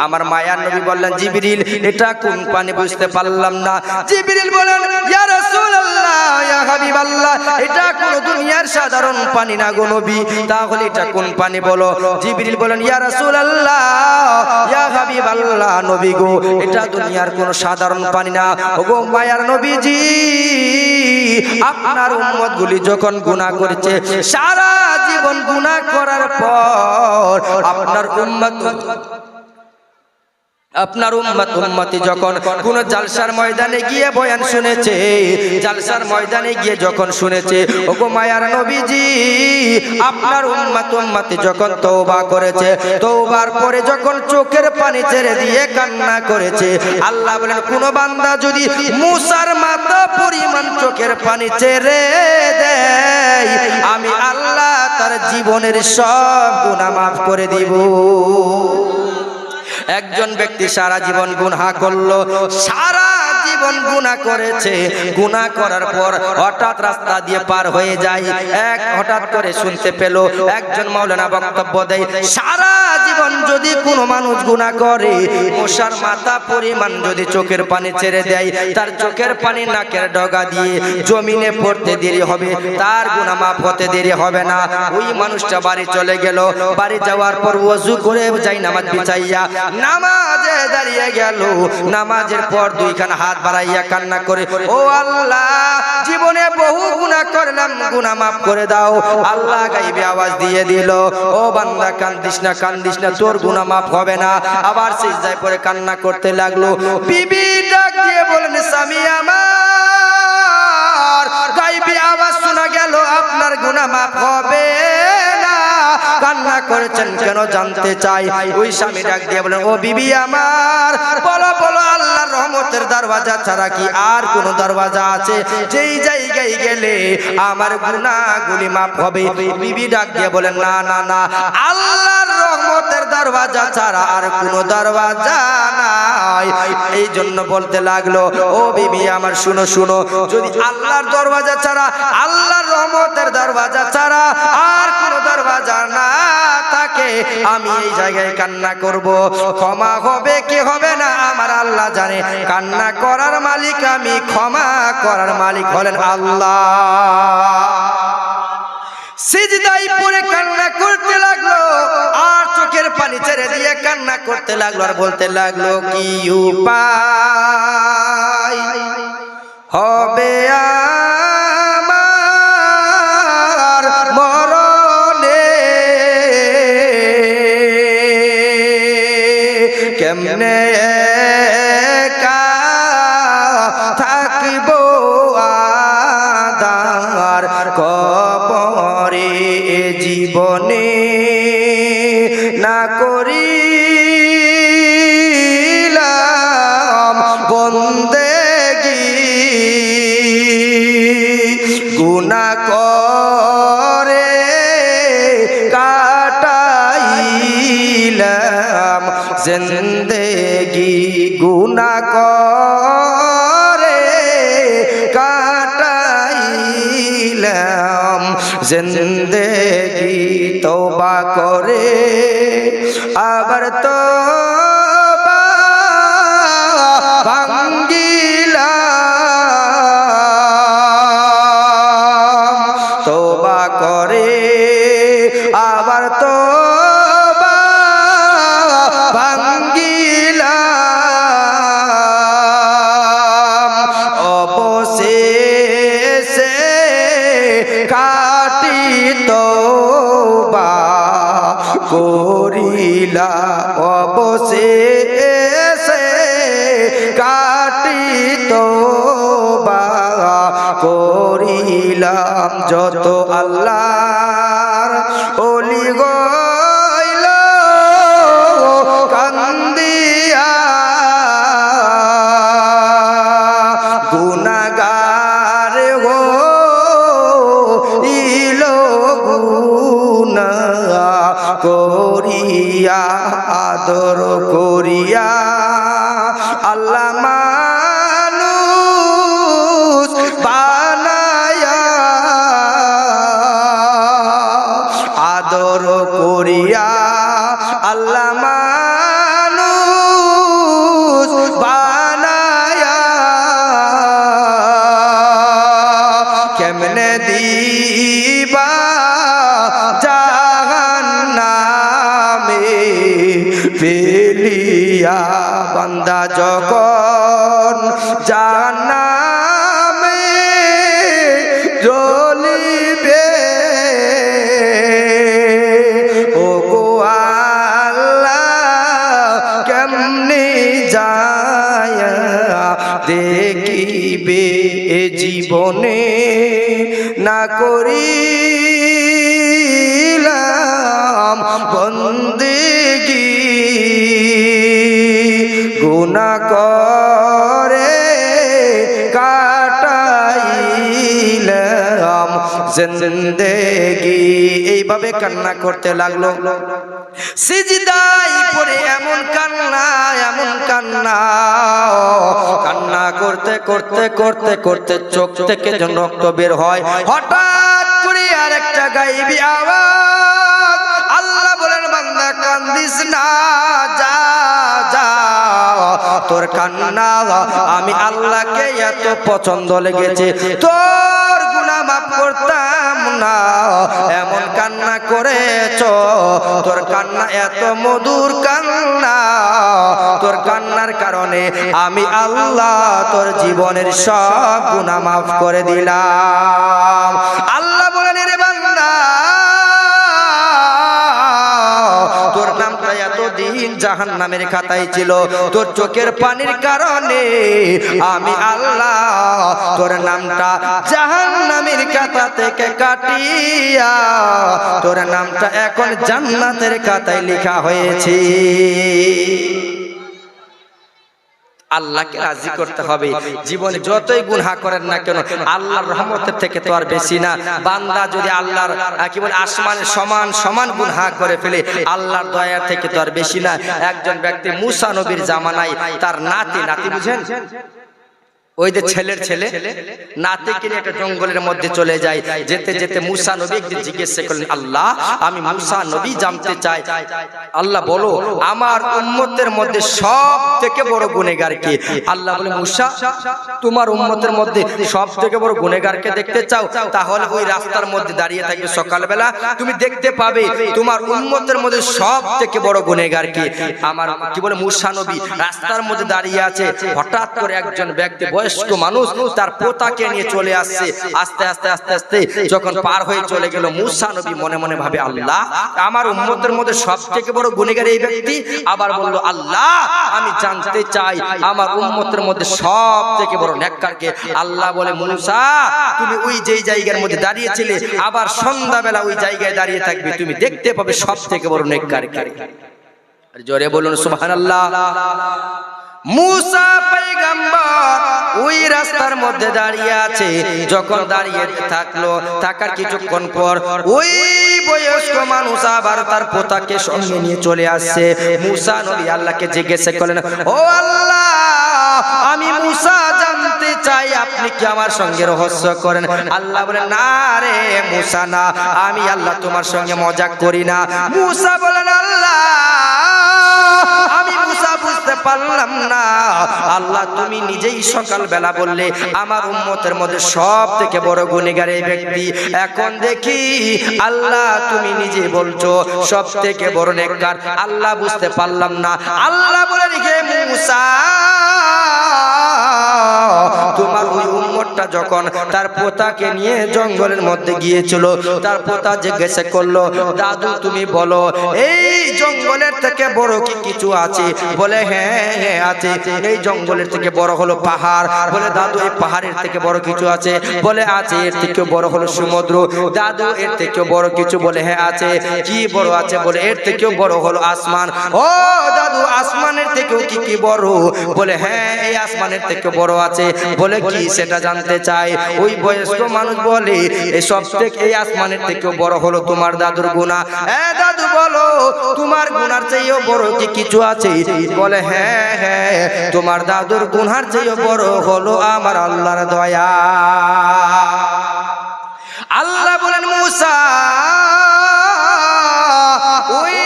আমার মায়ার নবী বললেন জিবরিল এটা কোন পানি বুঝতে পারলাম না। জিবরিল বলেন ইয়া রাসূলুল্লাহ ইয়া হাবিবাল্লাহ এটা কোন দুনিয়ার সাধারণ পানি না গো নবী, তাহলে এটা কোন পানি বলো। জিবরিল বলেন ইয়া রাসূলুল্লাহ ইয়া হাবিবাল্লাহ নবী গো এটা দুনিয়ার কোন সাধারণ পানি না। ওগো মায়ার নবীজি আপনার উম্মতগুলি যখন গুনাহ করেছে, সারা জীবন গুনাহ করার পর আপনার উম্মতি যখন কোন জালসার ময়দানে গিয়ে বয়ান শুনেছে, জালসার ময়দানে গিয়ে যখন শুনেছে ওগো মায়ার নবীজি আপনার উম্মতি যখন তওবা করেছে, তওবার পরে যখন চোখের পানি ছেড়ে দিয়ে কান্না করেছে, আল্লাহ বলেন কোন বান্দা যদি মুসার মাথা পরিমাণ চোখের পানি ছেড়ে দেয় আমি আল্লাহ তার জীবনের সব গুনাহ মাফ করে দিব। একজন ব্যক্তি সারা জীবন গুনাহ করলো, সারা জীবন গুনাহ করেছে, গুনাহ করার পর হঠাৎ রাস্তা দিয়ে পার হয়ে যায়, হঠাৎ করে শুনতে পেল একজন মাওলানা বক্তব্য দেয় সারা জীবন যদি কোনো মানুষ গুনাহ করে মশার মাথা পরিমাণ যদি চোখের পানি ছেড়ে দেয়, তার চোখের পানি নাকের ডগা দিয়ে জমিনে পড়তে দেরি হবে, তার গুনাহ মাফ হতে দেরি হবে না। ওই মানুষটা বাড়ি চলে গেল, বাড়ি যাওয়ার পর ওযু করে যাই নামাজ বিছাইয়া নামাজে দাঁড়িয়ে গেল, নামাজের পর দুইখান হাত বাড়াইয়া কান্না করে ও আল্লাহ জীবনে বহু গুনাহ করলাম, গুনাহ মাফ করে দাও। আল্লাহ গাইবে আওয়াজ দিয়ে দিল ও বান্দা কান্দিস না, কান্দিস না, তোর গুনাহ মাফ হবে না। আবার সিজদায় পড়ে কান্না করতে লাগলো। বিবি ডাক দিয়ে বলেন স্বামী আমার গাইবে আওয়াজ শোনা গেল আপনার গুনাহ মাফ হবে না, কান্না করেছেন কেন জানতে চাই। ওই স্বামী ডাক দিয়ে বলেন ও বিবি আমার বলো বলো আল্লাহর রহমতের দরওয়াজা ছাড়া কি আর কোন দরওয়াজা আছে যেই জায়গায় গেলে আমার গুনাহগুলি মাফ হবে? বিবি ডাক দিয়ে বলেন না না না, আল্লাহর রহমতের দরওয়াজা ছাড়া আর কোনো দরওয়াজা নাই। এই জন্য বলতে লাগলো, ও বিবি আমার শুনো শুনো, যদি আল্লাহর দরওয়াজা ছাড়া, আল্লাহর রহমতের দরওয়াজা ছাড়া আর কোনো দরওয়াজা না থাকে, আমি এই জায়গায় কান্না করব। ক্ষমা হবে কি হবে না আমার আল্লাহ জানে। কান্না করার মালিক আমি, ক্ষমা করার মালিক হলেন আল্লাহ। সিজদায় পড়ে কান্না করতে লাগলো, আর চোখের পানি ছেড়ে দিয়ে কান্না করতে লাগলো, আর বলতে লাগলো, কি উপায় হবে আমার মরণে, কেমনে একা থাকবো আদার কবরে, জীবনে না করিলাম বন্দেগি, গুনাহ করে কাটাইলাম জিন্দেগি, গুনাহ করে কাটাইলাম জিন্দেগি, তওবা করে আবার তওবা ভাঙ্গিলাম, তওবা করে আবার তওবা ভাঙ্গিলাম, অবশেষে কাটি তওবা করিলা, অবশেষে কাটি তওবা করিলাম। যত আল্লাহর ওলি গইল কান্দিয়া, গুনাহগার গো ইলো গুনাহ করিয়া, আদর করিয়া আল্লাহ মানুষ বানায়া, আদর করিয়া আল্লাহ মানুষ বানায়া, কেমনে দিবা জাহান্নামে ফেলিয়া, বান্দা যখন জাহান্নামে জ্বলিবে, ও গো আল্লাহ কেমনে যায়া দেখিবে, জীবনে না করিলাম বন্দেগি, গুনাহ করে কাটাইলাম জিন্দেগি। এইভাবে কান্না করতে লাগলো। সিজদায় পড়ে এমন কান্না, এমন কান্না, কান্না করতে করতে করতে করতে চোখ থেকে যেন রক্ত বের হয়। হঠাৎ করে আরেকটা গায়েবী আওয়াজ, আল্লাহ বলেন, বান্দা কান্দিস না, যা যা, তোর কান্না আমি আল্লাহকে এত পছন্দ লেগেছে, তোর গুনাহ মাফ করতাম না, এমন কান্না করেছ, তোর কান্না এত মধুর কান্না, তোর কান্নার কারণে আমি আল্লাহ তোর জীবনের সব গুনাহ মাফ করে দিলাম। আল্লাহ বলেন, রে বান্দা, তোর নামটা এতদিন জাহান্নামের খাতায় ছিল, তোর চোখের পানির কারণে আমি আল্লাহ তোর নামটা জাহান্নামের খাতা থেকে কাটিয়া তোর নামটা এখন জান্নাতের খাতায় লেখা হয়েছে। আল্লাহকে রাজি করতে হবে। জীবনে যতই গুনাহ করেন না কেন আল্লাহর রহমতের থেকে তো আর বেশি না। বান্দা যদি আল্লাহর কি বলে আসমানের সমান সমান গুনাহ করে ফেলে আল্লাহর দয়া থেকে তো আর বেশি না। একজন ব্যক্তি মুসা নবীর জামানায় তার নাতি বুঝেন, ওই যে ছেলের ছেলে নাতিকে নিয়ে একটা জঙ্গলের মধ্যে চলে যায়। যেতে যেতে মুসা নবী একদিন জিজ্ঞেস করলেন, আল্লাহ আমি মুসা নবী জানতে চাই, আল্লাহ বলো আমার উম্মতের মধ্যে সব থেকে বড় গুনেহগার কে? আল্লাহ বলে, মুসা তোমার উম্মতের মধ্যে সব থেকে বড় গুনেহগারকে দেখতে চাও? তাহলে ওই রাস্তার মধ্যে দাঁড়িয়ে থাকবে সকালবেলা, তুমি দেখতে পাবে তোমার উম্মতের মধ্যে সব থেকে বড় গুনেহগার কে। আমার কি বলে মুসা নবী রাস্তার মধ্যে দাঁড়িয়ে আছে, হঠাৎ করে একজন ব্যক্তি বয়স্ক মানুষ তার পোতাকে নিয়ে চলে আসছে। আস্তে আস্তে আস্তে আস্তে যখন পার হয়ে চলে গেল, মুসা নবী মনে মনে ভাবে, আল্লাহ আমার উম্মতের মধ্যে সব থেকে বড় গুনেহগার এই ব্যক্তি। আবার বলল, আল্লাহ আমি জানতে চাই আমার উম্মতের মধ্যে সব থেকে বড় নেককার কে? আল্লাহ বলে, মুসা তুমি ওই যেই জায়গার মধ্যে দাঁড়িয়েছিলে আবার সন্ধ্যাবেলা ওই জায়গায় দাঁড়িয়ে থাকবে, তুমি দেখতে পাবে সব থেকে বড় নেককার কে। জোরে বলুন সুবহানাল্লাহ। মুসা পয়গম্বর ওই রাস্তার মধ্যে দাঁড়িয়ে আছে। যখন দাঁড়িয়ে থাকলো, থাকার কিছুক্ষণ পর ওই বয়স্ক মানুষ আবার তার পোতাকে সঙ্গে নিয়ে চলে আসছে। মুসা নবী আল্লাহকে জিজ্ঞেস করলেন, ও আল্লাহ আমি মুসা জানতে চাই আপনি কি আমার সঙ্গে রহস্য করেন? আল্লাহ বলেন, না রে মুসা না, আমি আল্লাহ তোমার সঙ্গে মজাক করি না। মুসা বলেন, আল্লাহ আমি মুসা বুঝতে পারলাম না, আল্লাহ তুমি নিজেই সকালবেলা বললে আমার উম্মতের মধ্যে সব থেকে বড় গুনেহগার এই ব্যক্তি, এখন দেখি আল্লাহ তুমি নিজে বলছো সব থেকে বড় নেককার, আল্লাহ বুঝতে পারলাম না। আল্লাহ বলে রেখে, মুসা তোমার ওই উম্মতটা যখন তার পোতাকে নিয়ে জঙ্গলের মধ্যে গিয়েছিল, তার পোতা জিজ্ঞাসা করলো, দাদু তুমি বলো এই জঙ্গলের থেকে বড় কি কিছু আছে? বলে, হ্যাঁ হ্যাঁ আছে। এই জঙ্গলের থেকে বড় হলো পাহাড়। বলে, দাদু এই পাহাড়ের থেকে বড় কিছু আছে? বলে, আছে। এর থেকেও বড় হলো সমুদ্র। দাদু এর থেকেও বড় কিছু? বলে, হ্যাঁ আছে। কি বড় আছে? বলে, এর থেকেও বড় হলো আসমান। ও দাদু আসমানের থেকেও কি কি বড়? বলে, হ্যাঁ এই আসমানের থেকে বড় আছে। বলে, কি সেটা জানতে চাই। ওই বয়স্ক মানুষ বলে, এই সব থেকে এই আসমানের থেকেও বড় হলো তোমার দাদুর গুনাহ। দাদু বলো তোমার গুনার চেয়েও বড় কি কিছু আছে? বলে, হ্যাঁ হ্যাঁ তোমার দাদুর গুনার চেয়েও বড় হলো আমার আল্লাহর দয়া। আল্লাহ বলেন, মুসা ওই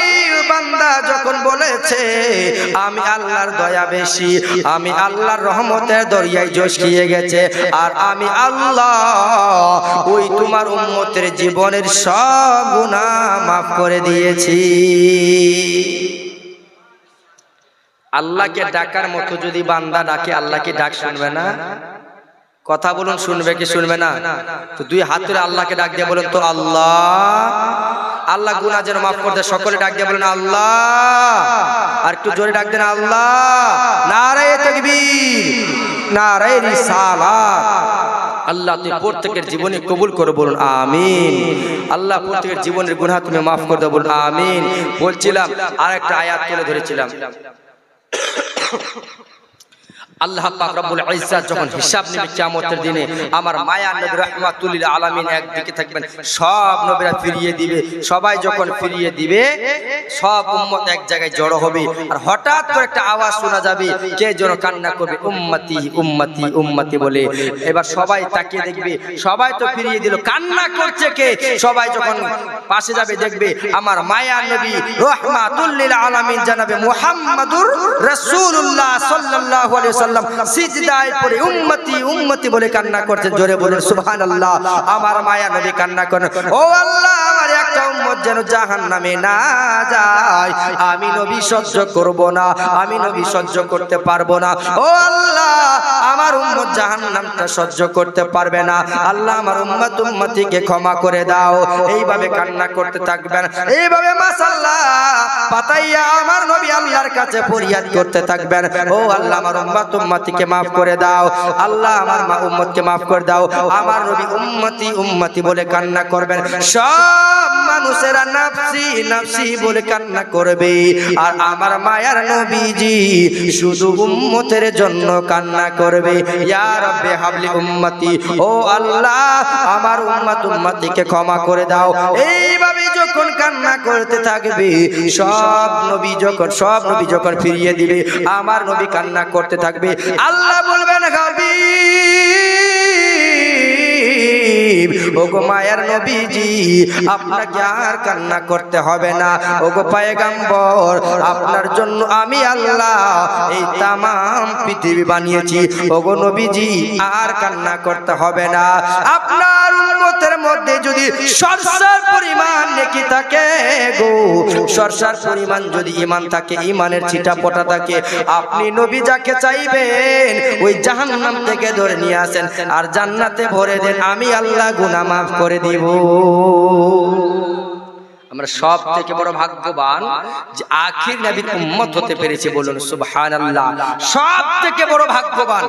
বান্দা যখন বলেছে আমি আল্লাহর দয়া বেশি, আমি আল্লাহর রহমতের দরিয়ায় জড়িয়ে গেছে, আর আমি আল্লাহ ওই তোমার উম্মতের জীবনের সব গুনাহ মাফ করে দিয়েছি। আল্লাহকে ডাকার মতো যদি বান্দা ডাকে, আল্লাহকে ডাক শুনবে না? কথা বলুন, শুনবে কি শুনবে না? তো দুই হাত ধরে আল্লাহকে ডাক দিয়ে বলেন তো, আল্লাহ আল্লাহ গুনাহ যেন মাফ করে দেয়। সকলে ডাক দিয়ে বলেন, আল্লাহ। আর একটু জোরে ডাক দেন, আল্লাহ। নারায়ে তাকবীর, নারায়ে রিসালাত। আল্লাহ তুমি প্রত্যেকের জীবনে কবুল করে বলুন আমিন। আল্লাহ প্রত্যেকের জীবনের গুনাহ তুমি মাফ করে দাও বলুন আমিন। বলছিলাম আরেকটা আয়াত তুলে ধরেছিলাম। আল্লাহ পাক রব্বুল ইজ্জাত যখন হিসাব নেবে কিয়ামতের দিনে, আমার মায়া নবী রাহমাতুল লিল আলামিন একদিকে থাকবেন, সব নবীরা ফিরিয়ে দিবে। সবাই যখন ফিরিয়ে দিবে, সব উম্মত এক জায়গায় জড়ো হবে, আর হঠাৎ করে একটা আওয়াজ শোনা যাবে, কে যেন কান্না করবে, উম্মতি উম্মতি উম্মতি বলে। এবার সবাই তাকিয়ে দেখবে, সবাই তো ফিরিয়ে দিল, কান্না করছে কে? সবাই যখন পাশে যাবে দেখবে আমার মায়া নবী রাহমাতুল লিল আলামিন জনাবে মুহাম্মাদুর রাসূলুল্লাহ সাল্লাল্লাহু আলাইহি ওয়াসাল্লাম সিজদায় পড়ে উম্মতি উম্মতি বলে কান্না করছেন। জোরে বলুন সুবহানাল্লাহ। আমার মায়া নবী কান্না করেন, ও আল্লাহ আমার একটা উম্মত যেন জাহান্নামে না যায়, আমি নবী সহ্য করব না, আমি নবী সহ্য করতে পারবো না। ও আল্লাহ আমার উম্মত জাহান্নামটা সহ্য করতে পারবে না, আল্লাহ আমার উম্মত উম্মতিকে ক্ষমা করে দাও। এইভাবে কান্না করতে থাকবেন, এইভাবে মাশাআল্লাহ পাতাইয়া আমার নবী আল্লাহর কাছে ফরিয়াদ করতে থাকবেন, ও আল্লাহ আমার উম্মত উম্মতিকে maaf করে দাও, আল্লাহ আমার মা উম্মতকে maaf করে দাও। আমার নবী উম্মতি উম্মতি বলে কান্না করবেন, সব মানুষেরা নাফসি নাফসি বলে কান্না করবে, আর আমার মায়ার নবীজি শুধু উম্মতের জন্য কান্না করবে, ইয়া রাব্বি হাবলি উম্মতি, ও আল্লাহ আমার উম্মত উম্মতিকে ক্ষমা করে দাও। এইভাবে যখন কান্না করতে থাকবে, সব নবী যখন ফিরিয়ে দিবে, আমার নবী কান্না করতে থাকবে, আল্লাহ বলবেন হাবিব, ওগো মায়ার নবীজি আপনাকে আর কান্না করতে হবে না, ওগো পয়গম্বর আপনার জন্য আমি আল্লাহ এই তামাম পৃথিবী বানিয়েছি, ওগো নবীজি আর কান্না করতে হবে না। আপনার উম্মতের মধ্যে যদি সরসার পরিমাণ নেকি থাকে গো, সরসার পরিমাণ যদি ঈমান থাকে, ঈমানের ছিটাপটা থাকে, আপনি নবী যাকে চাইবেন ওই জাহান্নাম থেকে ধরে নিয়ে আসেন আর জান্নাতে ভরে দেন, আমি আল্লাহ গুনাহ মাফ করে দিব। আমরা সব থেকে বড় ভাগ্যবান যে আখির নবীর উম্মত হতে পেরেছি, বলুন সুবহানাল্লাহ। সব থেকে বড় ভাগ্যবান।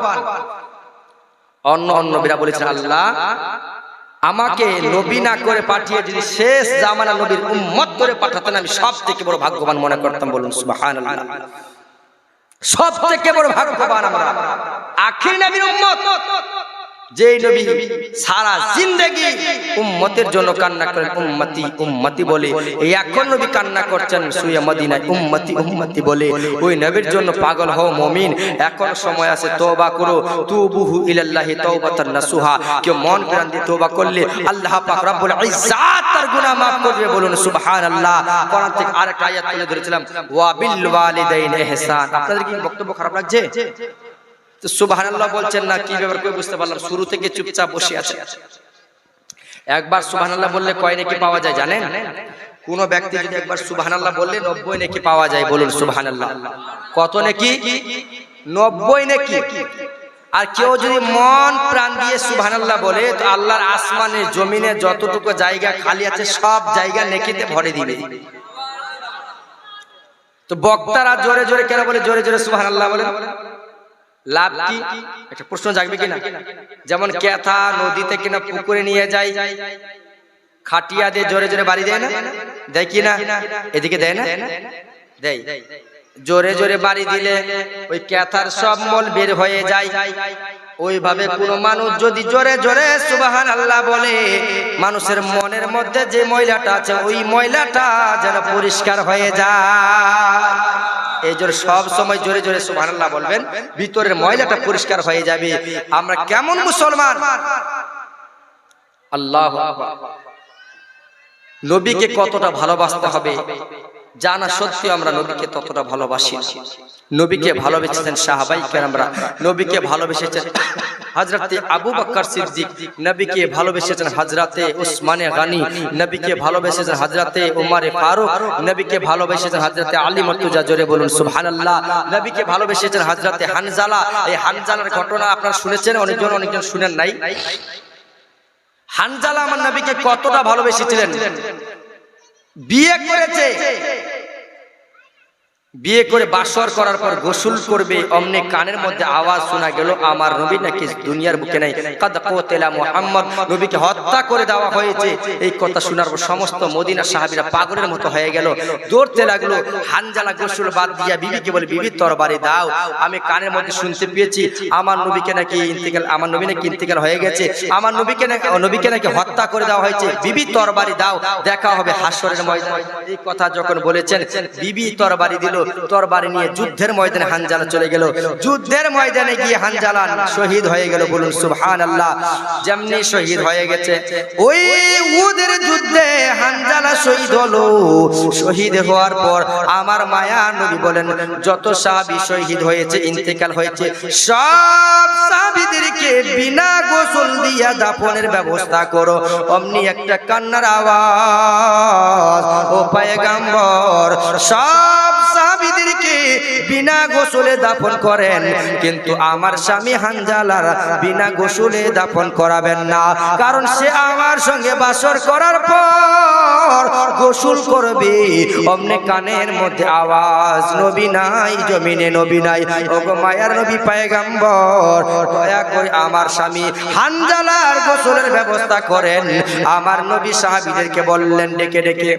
অন্য নবীরা বলেছেন আল্লাহ আমাকে নবী না করে পাঠিয়ে যদি শেষ জামানা নবীর উম্মত করে পাঠাতেন, আমি সব থেকে বড় ভাগ্যবান মনে করতাম, বলুন সুবহানাল্লাহ। সব থেকে বড় ভাগ্যবান আমরা আখির নবীর উম্মত, যেই নবী সারা জিন্দেগি উম্মতের জন্য কান্না করেন, উম্মতি উম্মতি বলে। এই এখন নবী কান্না করছেন শুয়ে মদিনায়, উম্মতি উম্মতি বলে। ওই নবীর জন্য পাগল হও মুমিন, এখন সময় আছে, তওবা করো। তুবুহু ইলাল্লাহি তাওবাতান নাসুহা, কেউ মন প্রাণ দিয়ে তওবা করলে আল্লাহ পাক রব্বুল ইজ্জাত তার গুনাহ maaf করবে, বলুন সুবহানাল্লাহ। কোরআন থেকে আরেকটা আয়াত তুলে ধরেছিলাম, ওয়া বিল ওয়ালিদাইনি ইহসান। আপনাদের কি বক্তব্য খারাপ লাগছে? সুবহানাল্লাহ বলছেন না, কি ব্যাপার কই বুঝতে পারলাম, শুরু থেকে চুপচাপ বসে আছে। একবার সুবহানাল্লাহ বললে কয় নেকি পাওয়া যায় জানেন? কোন ব্যক্তি যদি একবার সুবহানাল্লাহ বললে 90 নেকি পাওয়া যায়, বলুন সুবহানাল্লাহ। কত নেকি? 90 নেকি। আর কেউ যদি মন প্রাণ দিয়ে সুবহানাল্লাহ বলে, তো আল্লাহর আসমানে জমিনে যতটুকু জায়গা খালি আছে সব জায়গা নেকিতে ভরে দিবে। তো বক্তারা জোরে জোরে কেন বলে, জোরে জোরে সুবহানাল্লাহ বলে? লাভ কি? একটা প্রশ্ন জাগবে কিনা? যেমন ক্যাথা নদীতে কিনা পুকুরে নিয়ে যায়, খাটিয়া দিয়ে জোরে জোরে বাড়ি দেয় না, দেয় কিনা? এদিকে দেয় না? দেয়। জোরে জোরে বাড়ি দিলে ওই ক্যাথার সব মল বের হয়ে যায়। ওইভাবে কোন মানুষ যদি জোরে জোরে সুবহানাল্লাহ বলে, মানুষের মনের মধ্যে যে ময়লাটা আছে ওই ময়লাটা যেন পরিষ্কার হয়ে যায়। এই জন্য সব সময় জোরে জোরে সুবহানাল্লাহ বলবেন, ভিতরের ময়লাটা পরিষ্কার হয়ে যাবে। আমরা কেমন মুসলমান? আল্লাহু আকবার। নবীকে কতটা ভালোবাসতে হবে জানা সত্যি আমরা নবীকে ততটা ভালোবাসি। নবীকে ভালোবেসেছেন সাহাবায়ে কেরামরা, নবীকে ভালোবেসেছেন হযরতে আবু বকর সিদ্দিক, নবীকে ভালোবেসেছেন হযরতে উসমানে গনি, নবীকে ভালোবেসেছেন হযরতে উমরে ফারুক, নবীকে ভালোবেসেছেন হযরতে আলী মুর্তজা, জোরে বলুন সুবহানাল্লাহ। নবীকে ভালোবেসেছেন হযরতে হানজালা। এই হানজালার ঘটনা আপনারা শুনেছেন, অনেকজন শুনেন নাই। হানজালা আমার নবীকে কতটা ভালোবেসেছিলেন। বিয়ে করেছে, বিয়ে করে বাসর করার পর গোসল করবে, অমনি কানের মধ্যে আওয়াজ শোনা গেল আমার নবী নাকি দুনিয়ার বুকে নাই, কাদ কুতিলা মুহাম্মদ, নবীকে হত্যা করে দেওয়া হয়েছে। এই কথা শোনার পর সমস্ত মদিনা সাহাবীরা পাগলের মতো হয়ে গেল, দৌড়তে লাগলো। হানজালা গোসল বাদ দিয়া বিবিকে বলে, বিবি তরবারি দাও, আমি কানের মধ্যে শুনতে পেয়েছি আমার নবীকে নাকি ইন্তিকাল, আমার নবী নাকি ইন্তিকাল হয়ে গেছে, আমার নবীকে নাকি হত্যা করে দেওয়া হয়েছে, বিবি তরবারি দাও, দেখা হবে হাসরের ময়দানে। এই কথা যখন বলেছেন, বিবি তরবারি দিল, তরবারি নিয়ে যুদ্ধের ময়দানে হানজালা চলে গেল। যুদ্ধের ময়দানে গিয়ে হানজালা শহীদ হয়ে গেল, বলুন সুবহানাল্লাহ। যেমনি শহীদ হয়ে গেছে, ওই উহুদের যুদ্ধে হানজালা শহীদ হলো। শহীদ হওয়ার পর আমার মায়া নবী বলেন, যত সাহাবী শহীদ হয়েছে, ইন্তেকাল হয়েছে, সব সাহাবীদেরকে বিনা গোসল দিয়া দাফনের ব্যবস্থা করো। অমনি একটা কান্নার আওয়াজ, ও পয়গম্বর, সব সাহাবীদেরকে বিনা গোসলে দাফন করেন, কিন্তু আমার স্বামী হানজালার বিনা গোসলে দাফন করাবেন না, কারণ সে আমার সঙ্গে বাসর করার পর গোসল করবে। অমনি কানের মধ্যে আওয়াজ, নবী নাই জমিনে, নবী নাই। ওগো মায়ার নবী পয়গম্বর, দয়া করে আমার স্বামী হানজালার গোসলের ব্যবস্থা করেন। আমার নবী সাহাবীদেরকে বললেন ডেকে ডেকে,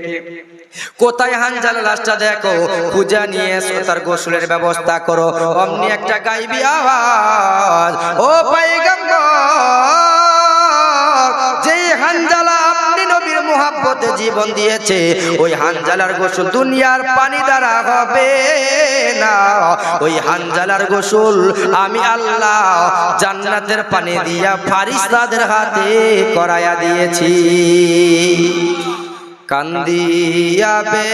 কোথায় হানজালা লাশটা দেখো, পূজা নিয়ে এসো, তার গোসলের ব্যবস্থা করো। অমনি একটা গাইবি আওয়াজ, ও পয়গম্বর, যে হানজালা আপনি নবীর মুহাব্বতে জীবন দিয়েছে, ওই হানজালার গোসল দুনিয়ার পানি দ্বারা হবে না। ওই হানজালার গোসল আমি আল্লাহ জান্নাতের পানি দিয়া ফারিস্তাদের হাতে করায়া দিয়েছি। কান্দিয়াবে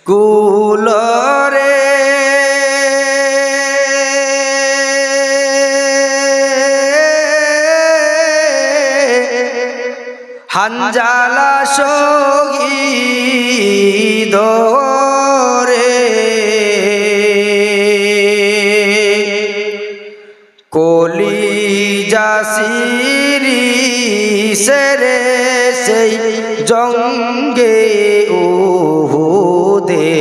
কুলরে হানজালা শহীদ রে, কলিজা শিরিষে রে সেই জঙ্গে উহুদে,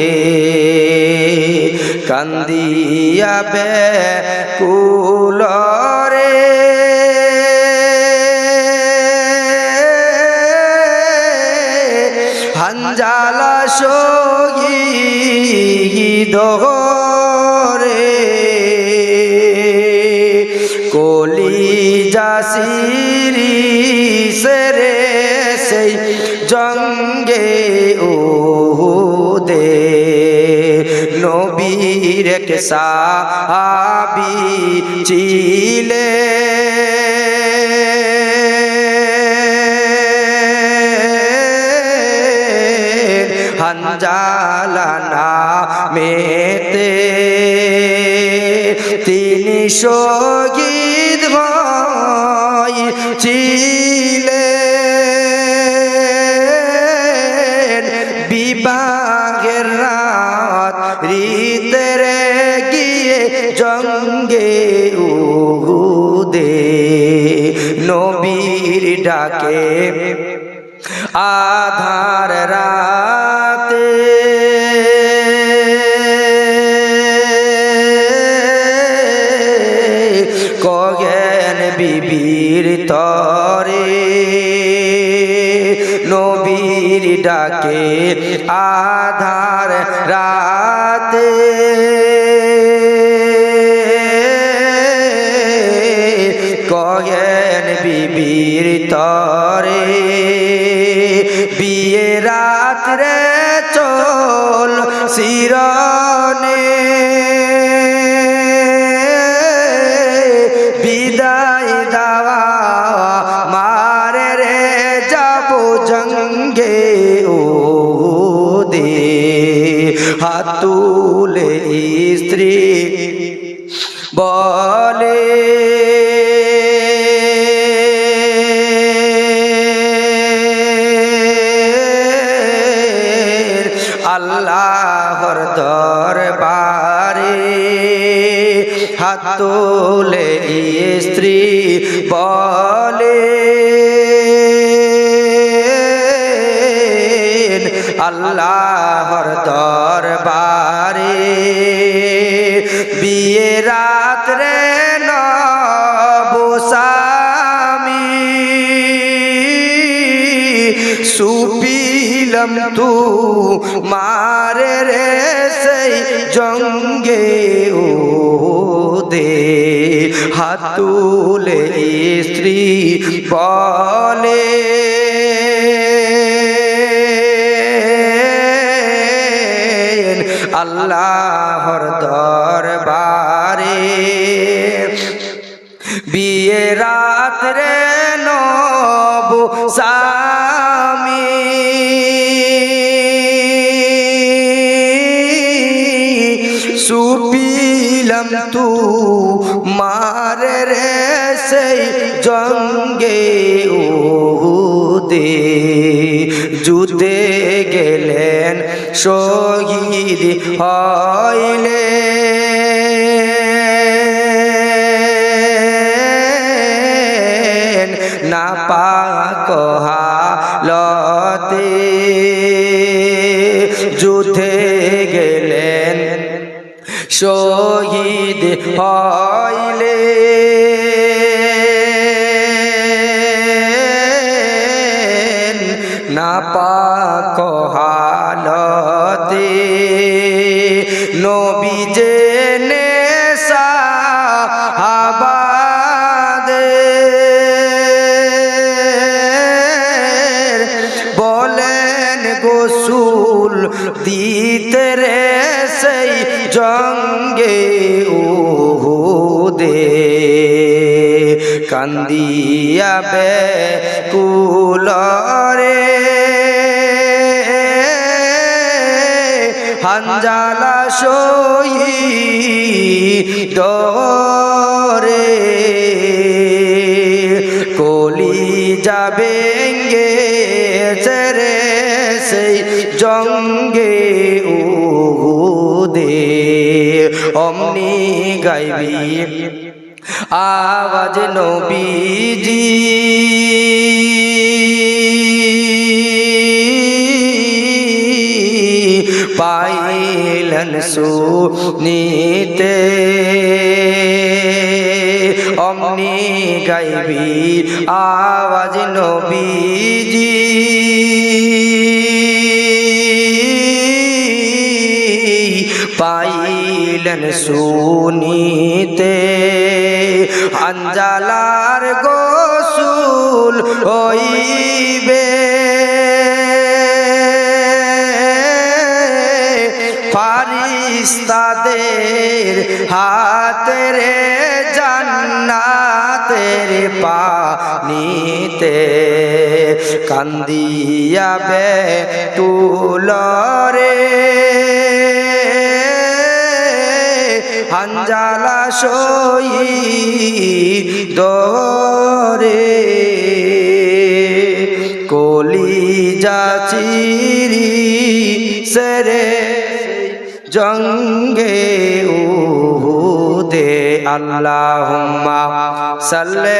কান্দিয়া ব্যাকুলরে হানজালা শহীদ রে, কলিজা শিরিষে রে সেই জঙ্গে উহুদে। নবীর কে সাহাবী ছিলে হানজালা নামেতে, তিনি শহীদ হয়েছিলেন বিবাহের রাত রিতেরে গিয়ে জঙ্গে উহুদে। নবীর ডাকে আধার রাতে কগেন বিবির তরে, নবীর ডাকে আধার রাতে কগেন বিবির তরে, বিয়ে রাত্রে চল শিরনে, বিদায় দাওয়া মারে রে যাব জঙ্গে উহুদে। হাত তুলে স্ত্রী বলে, আল্লাহর দরবারে হাত তোলে স্ত্রী বলে, আল্লাহর দরবারে বিয়ে রাত্রে নবস্বামী সুপিলম তু মারে রে সেই জঙ্গে উহুদে। হাত তুলে স্ত্রী বলে, আল্লাহর দরবারে বিয়ে রাত্রে নবস্বামী সুপিলম তু মারে রে সেই জঙ্গে উহুদে। যুদ্ধে গেলেন শহীদ হইলেন নাপাক হালতে যুদ্ধে গেলেন শহীদ হইলেন নাপাক হালতে নবী জেনে সাহাবাদের বলেন গোসুল দিতে রে সেই জঙ্গে উহুদে কান্দিয়া বেকুলরে হানজালা শহীদ রে কলিজা ভেঙ্গে রে সেই জঙ্গে উহুদে অমনি গাইবি আওয়াজ নবীজি পাইলেন শুনিতে অমনি গাইবি আওয়াজ নবীজি পাইলেন শুনিতে হানজালার গোসুল হইবে ফারিস্তাদের হাতে রে জান্নাতের পানিতে কান্দিয়া বেকুলরে হানজালা শহীদ রে কলিজা চিরি সেরে জঙ্গে উহুদে আল্লাহুম্মা সাল্লি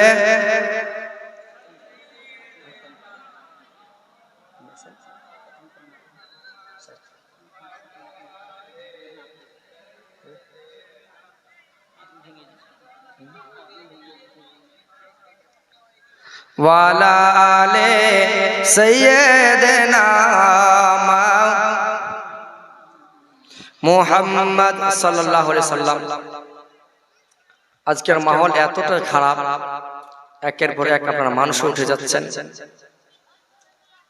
ওয়ালা আলে সাইয়্যিদিনা মুহাম্মদ সাল্লাল্লাহু আলাইহি সাল্লাম। আজকের মাহল এতটা খারাপ, একের পর এক আপনারা মানুষ উঠে যাচ্ছেন,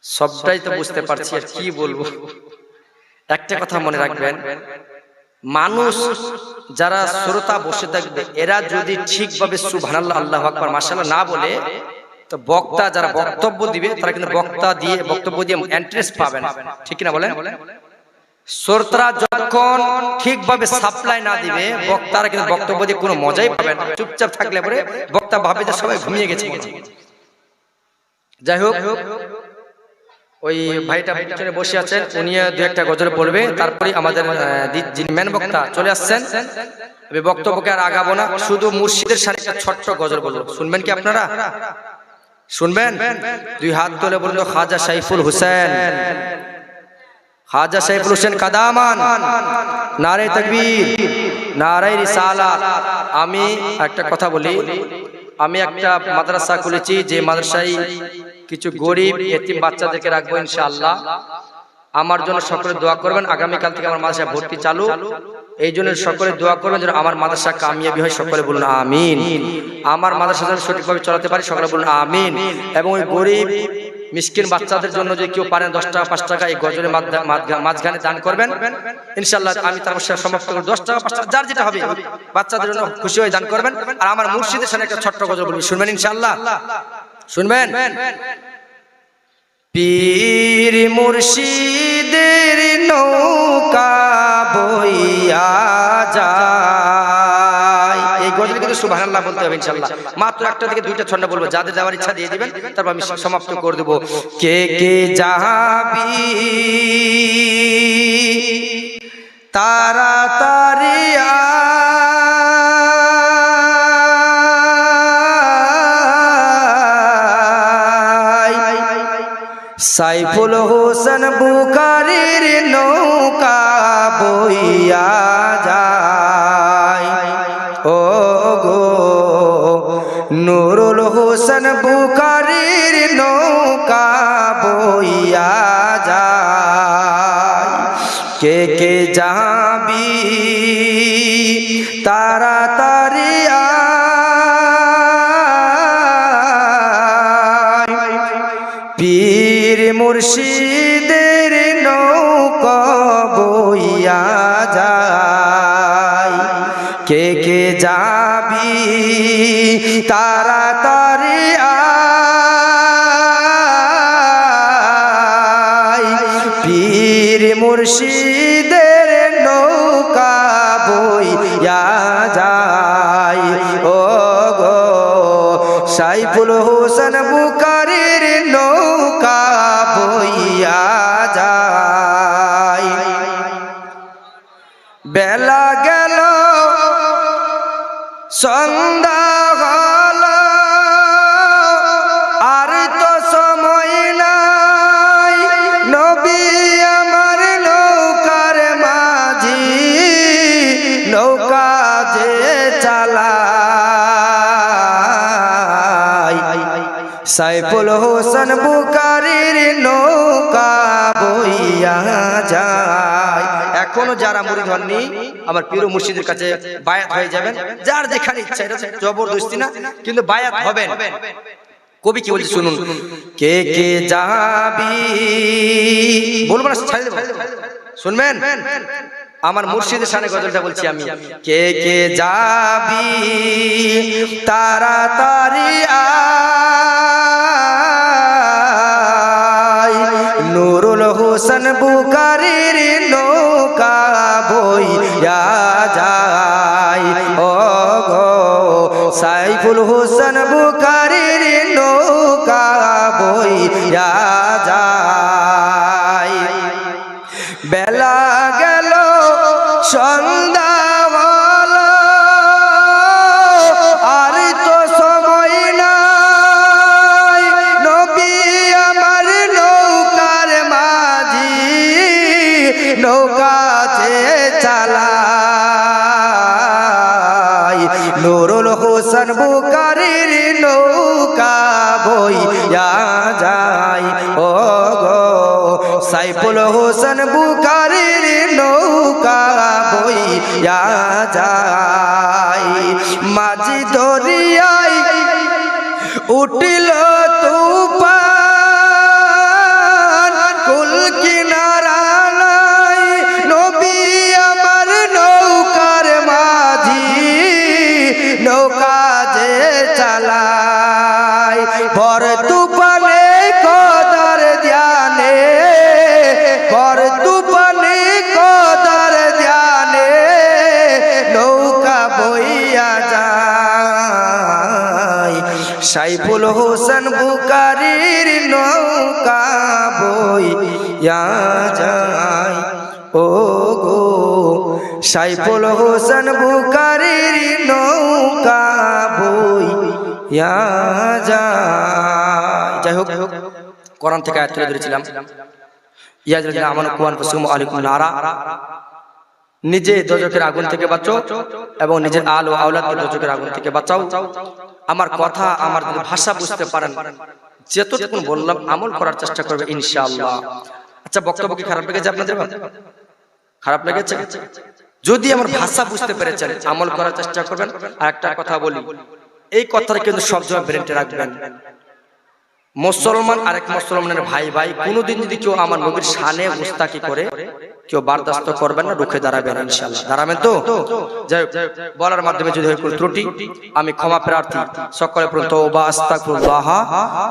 সবটাই তো বুঝতে পারছি, আর কি বলবো। একটা কথা মনে রাখবেন, মানুষ যারা শ্রোতা বসে থাকবে এরা যদি ঠিকভাবে সুবহানাল্লাহ আল্লাহু আকবার মাশাআল্লাহ না বলে, তো বক্তা যারা বক্তব্য দিবে তারা কিন্তু বক্তব্য দিয়ে ইন্টারেস্ট পাবে না, ঠিক না বলেন? শ্রোতারা যখন ঠিকভাবে সাপ্লাই না দিবে বক্তারা কিন্তু বক্তব্য দিয়ে কোনো মজাই পাবে না। চুপচাপ থাকলে পরে বক্তা ভাবে যে সবাই ঘুমিয়ে গেছে। যাই হোক, ওই ভাইটা পিছনে বসে আছেন, উনি দু একটা গজল পড়বে, তারপরে আমাদের যিনি মেন বক্তা চলে আসছেন। আমি বক্তব্যকে আর আগাবো না, শুধু মুর্শিদের সাথে একটা ছোট্ট গজল বলবো, শুনবেন কি আপনারা? শুনবেন? দুই হাত তুলে বলুন তো, খাজা সাইফুল হুসেন, খাজা সাইফুল হোসেন কাদামান, নারে তাকবীর, নারে রিসালাত। আমি একটা কথা বলি, আমি একটা মাদ্রাসা খুলেছি, যে মাদ্রাসায় কিছু গরিব এতিম বাচ্চাদেরকে রাখবো ইনশাআল্লাহ। আমার জন্য সকলে দোয়া করবেন। আগামীকাল থেকে আমার মাদ্রাসা ভর্তি চালু, এই জন্য সকলে দোয়া করবেন যেন আমার মাদ্রাসা কামিয়াবি হয়। সকলে বলুন আমিন। আমার মাদ্রাসা যেন সঠিকভাবে চালাতে পারি, সকলে বলুন আমিন। এবং ওই গরিব মিসকিন বাচ্চাদের জন্য যদি কেউ পারেন 10 টাকা 5 টাকা এই গজলের মাঝখানে দান করবেন ইনশাআল্লাহ। আমি তার সমাপ্ত করব। 10 টাকা 5 টাকা যার যেটা হবে বাচ্চাদের জন্য খুশি হয়ে দান করবেন। আর আমার মুর্শিদের সামনে একটা ছোট্ট গজল বলবি, শুনবেন ইনশাআল্লাহ? শুনবেন? পীর মুর্শিদের নৌকা বইয়া যায়, এই গজল কিন্তু সুবহানাল্লাহ বলতে হবে ইনশাআল্লাহ। মাত্র একটা থেকে দুইটা ছন্দ বলবো, যাদের যাওয়ার ইচ্ছা দিয়ে দিবেন, তারপর আমি সমাপ্ত করে দেব। কে কে যাবি তাড়াতাড়ি সাইফুল হোসেন বুখারীর নৌকা বইয়া যায়, ও গো নুরুল হোসেন বুখারীর নৌকা বইয়া যায়। কে কে যাবি তাড়াতাড়ি পীর মুর্শিদের নৌকা বইয়া যায়। কে কে যাবি তাড়াতাড়ি পীর মুর্শিদের নৌকা বইয়া যায়, ও গো সাইফুল হোসেন বুখারীর নৌকা বইয়া যায়। বেলা গেল সন্ধ্যা হল আর তো সময় নাই, নবী আমার নৌকার মাঝি নৌকা যে চালায়। সাইফুল হোসেন বুখারীর নৌকা বইয়া যায়। এখনো যারা মুরিদ হননি আমার পীর মুর্শিদের কাছে বায়াত হয়ে যাবেন, যার যেখানে ইচ্ছা, এটা জবরদস্তি না, কিন্তু বায়াত হবেন। কবি কি বলছে শুনুন। কে কে যাবি বলবো না, ছাড়ে দেব, শুনবেন আমার মুর্শিদের শানে গজলটা বলছি আমি। কে কে যাবি তাড়াতাড়ি নুরুল হোসেন বুখারীর নৌকা বইয়া যায়, ও গো সাইফুল হোসেন বুখারীর নৌকা বইয়া যায়। বেলা গেল সন্ধ্যা হল আর তো সময় নাই, নবী আমার নৌকার মাঝি নৌকা যে চালায়। নুরুল হোসেন বুখারীর নৌকা বইয়া যায়, ও গো সাইফুল হোসেন বুখারীর নৌকা বইয়া যায়। মাঝি দরিয়ায় উঠিল তুফান, কুল কিনারা নাই, নবী আমার নৌকার মাঝি নৌকা যে চালায়। ভর তুফানে কদর ধ্যানে, ভর তুফানে কদর ধ্যানে নৌকা বইয়া যায়। সাইফুল হোসেন বুখারীর নৌকা বইয়া যায়, ও গো সাইফুল হোসেন বুখারীর নৌকা বইয়া যায়। যাই হোক, কোরআন থেকে আয়াত তুলে ধরেছিলাম। ইয়াজরাদিনা আমানু কুয়ান ফাসুমু আলাইকুম নারা, নিজে দোজখের আগুন থেকে বাঁচো এবং নিজের আল ও আওলাদকে দোজখের আগুন থেকে বাঁচাও। আমার কথা, আমার যদি ভাষা বুঝতে পারেন, যতটুকু বললাম আমল করার চেষ্টা করবে ইনশাআল্লাহ। আচ্ছা, বক্তব্য কি খারাপ লেগেছে আপনাদের? খারাপ লেগেছে? যদি আমার ভাষা বুঝতে পেরেছেন আমল করার চেষ্টা করবেন। আর একটা কথা বলি, এই কথাটা কিন্তু সবসময় ব্রেনে রাখবেন। মুসলমান আরেক মুসলমানের ভাই ভাই, কোনোদিন যদি কেউ আমার নবীর শানে মুস্তাকি করে কেউ বরদাস্ত করবেন না, রুখে দাঁড়াবেন ইনশাআল্লাহ। দাঁড়াবেন তো? যাই হোক, বলার মাধ্যমে যদি হয় কোনো ত্রুটি আমি ক্ষমা প্রার্থী। সকলে পড়ুন তওবা আস্তাগফিরুল্লাহ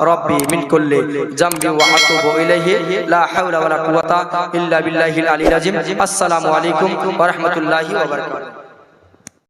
রাব্বি মিন কুল্লি জামবি ওয়া আতুবু ইলাইহি লা হাওলা ওয়ালা কুওয়াতা ইল্লা বিল্লাহিল আলিয়্যিল আযীম। আসসালামু আলাইকুম ওয়া রাহমাতুল্লাহি ওয়া বারাকাতুহু।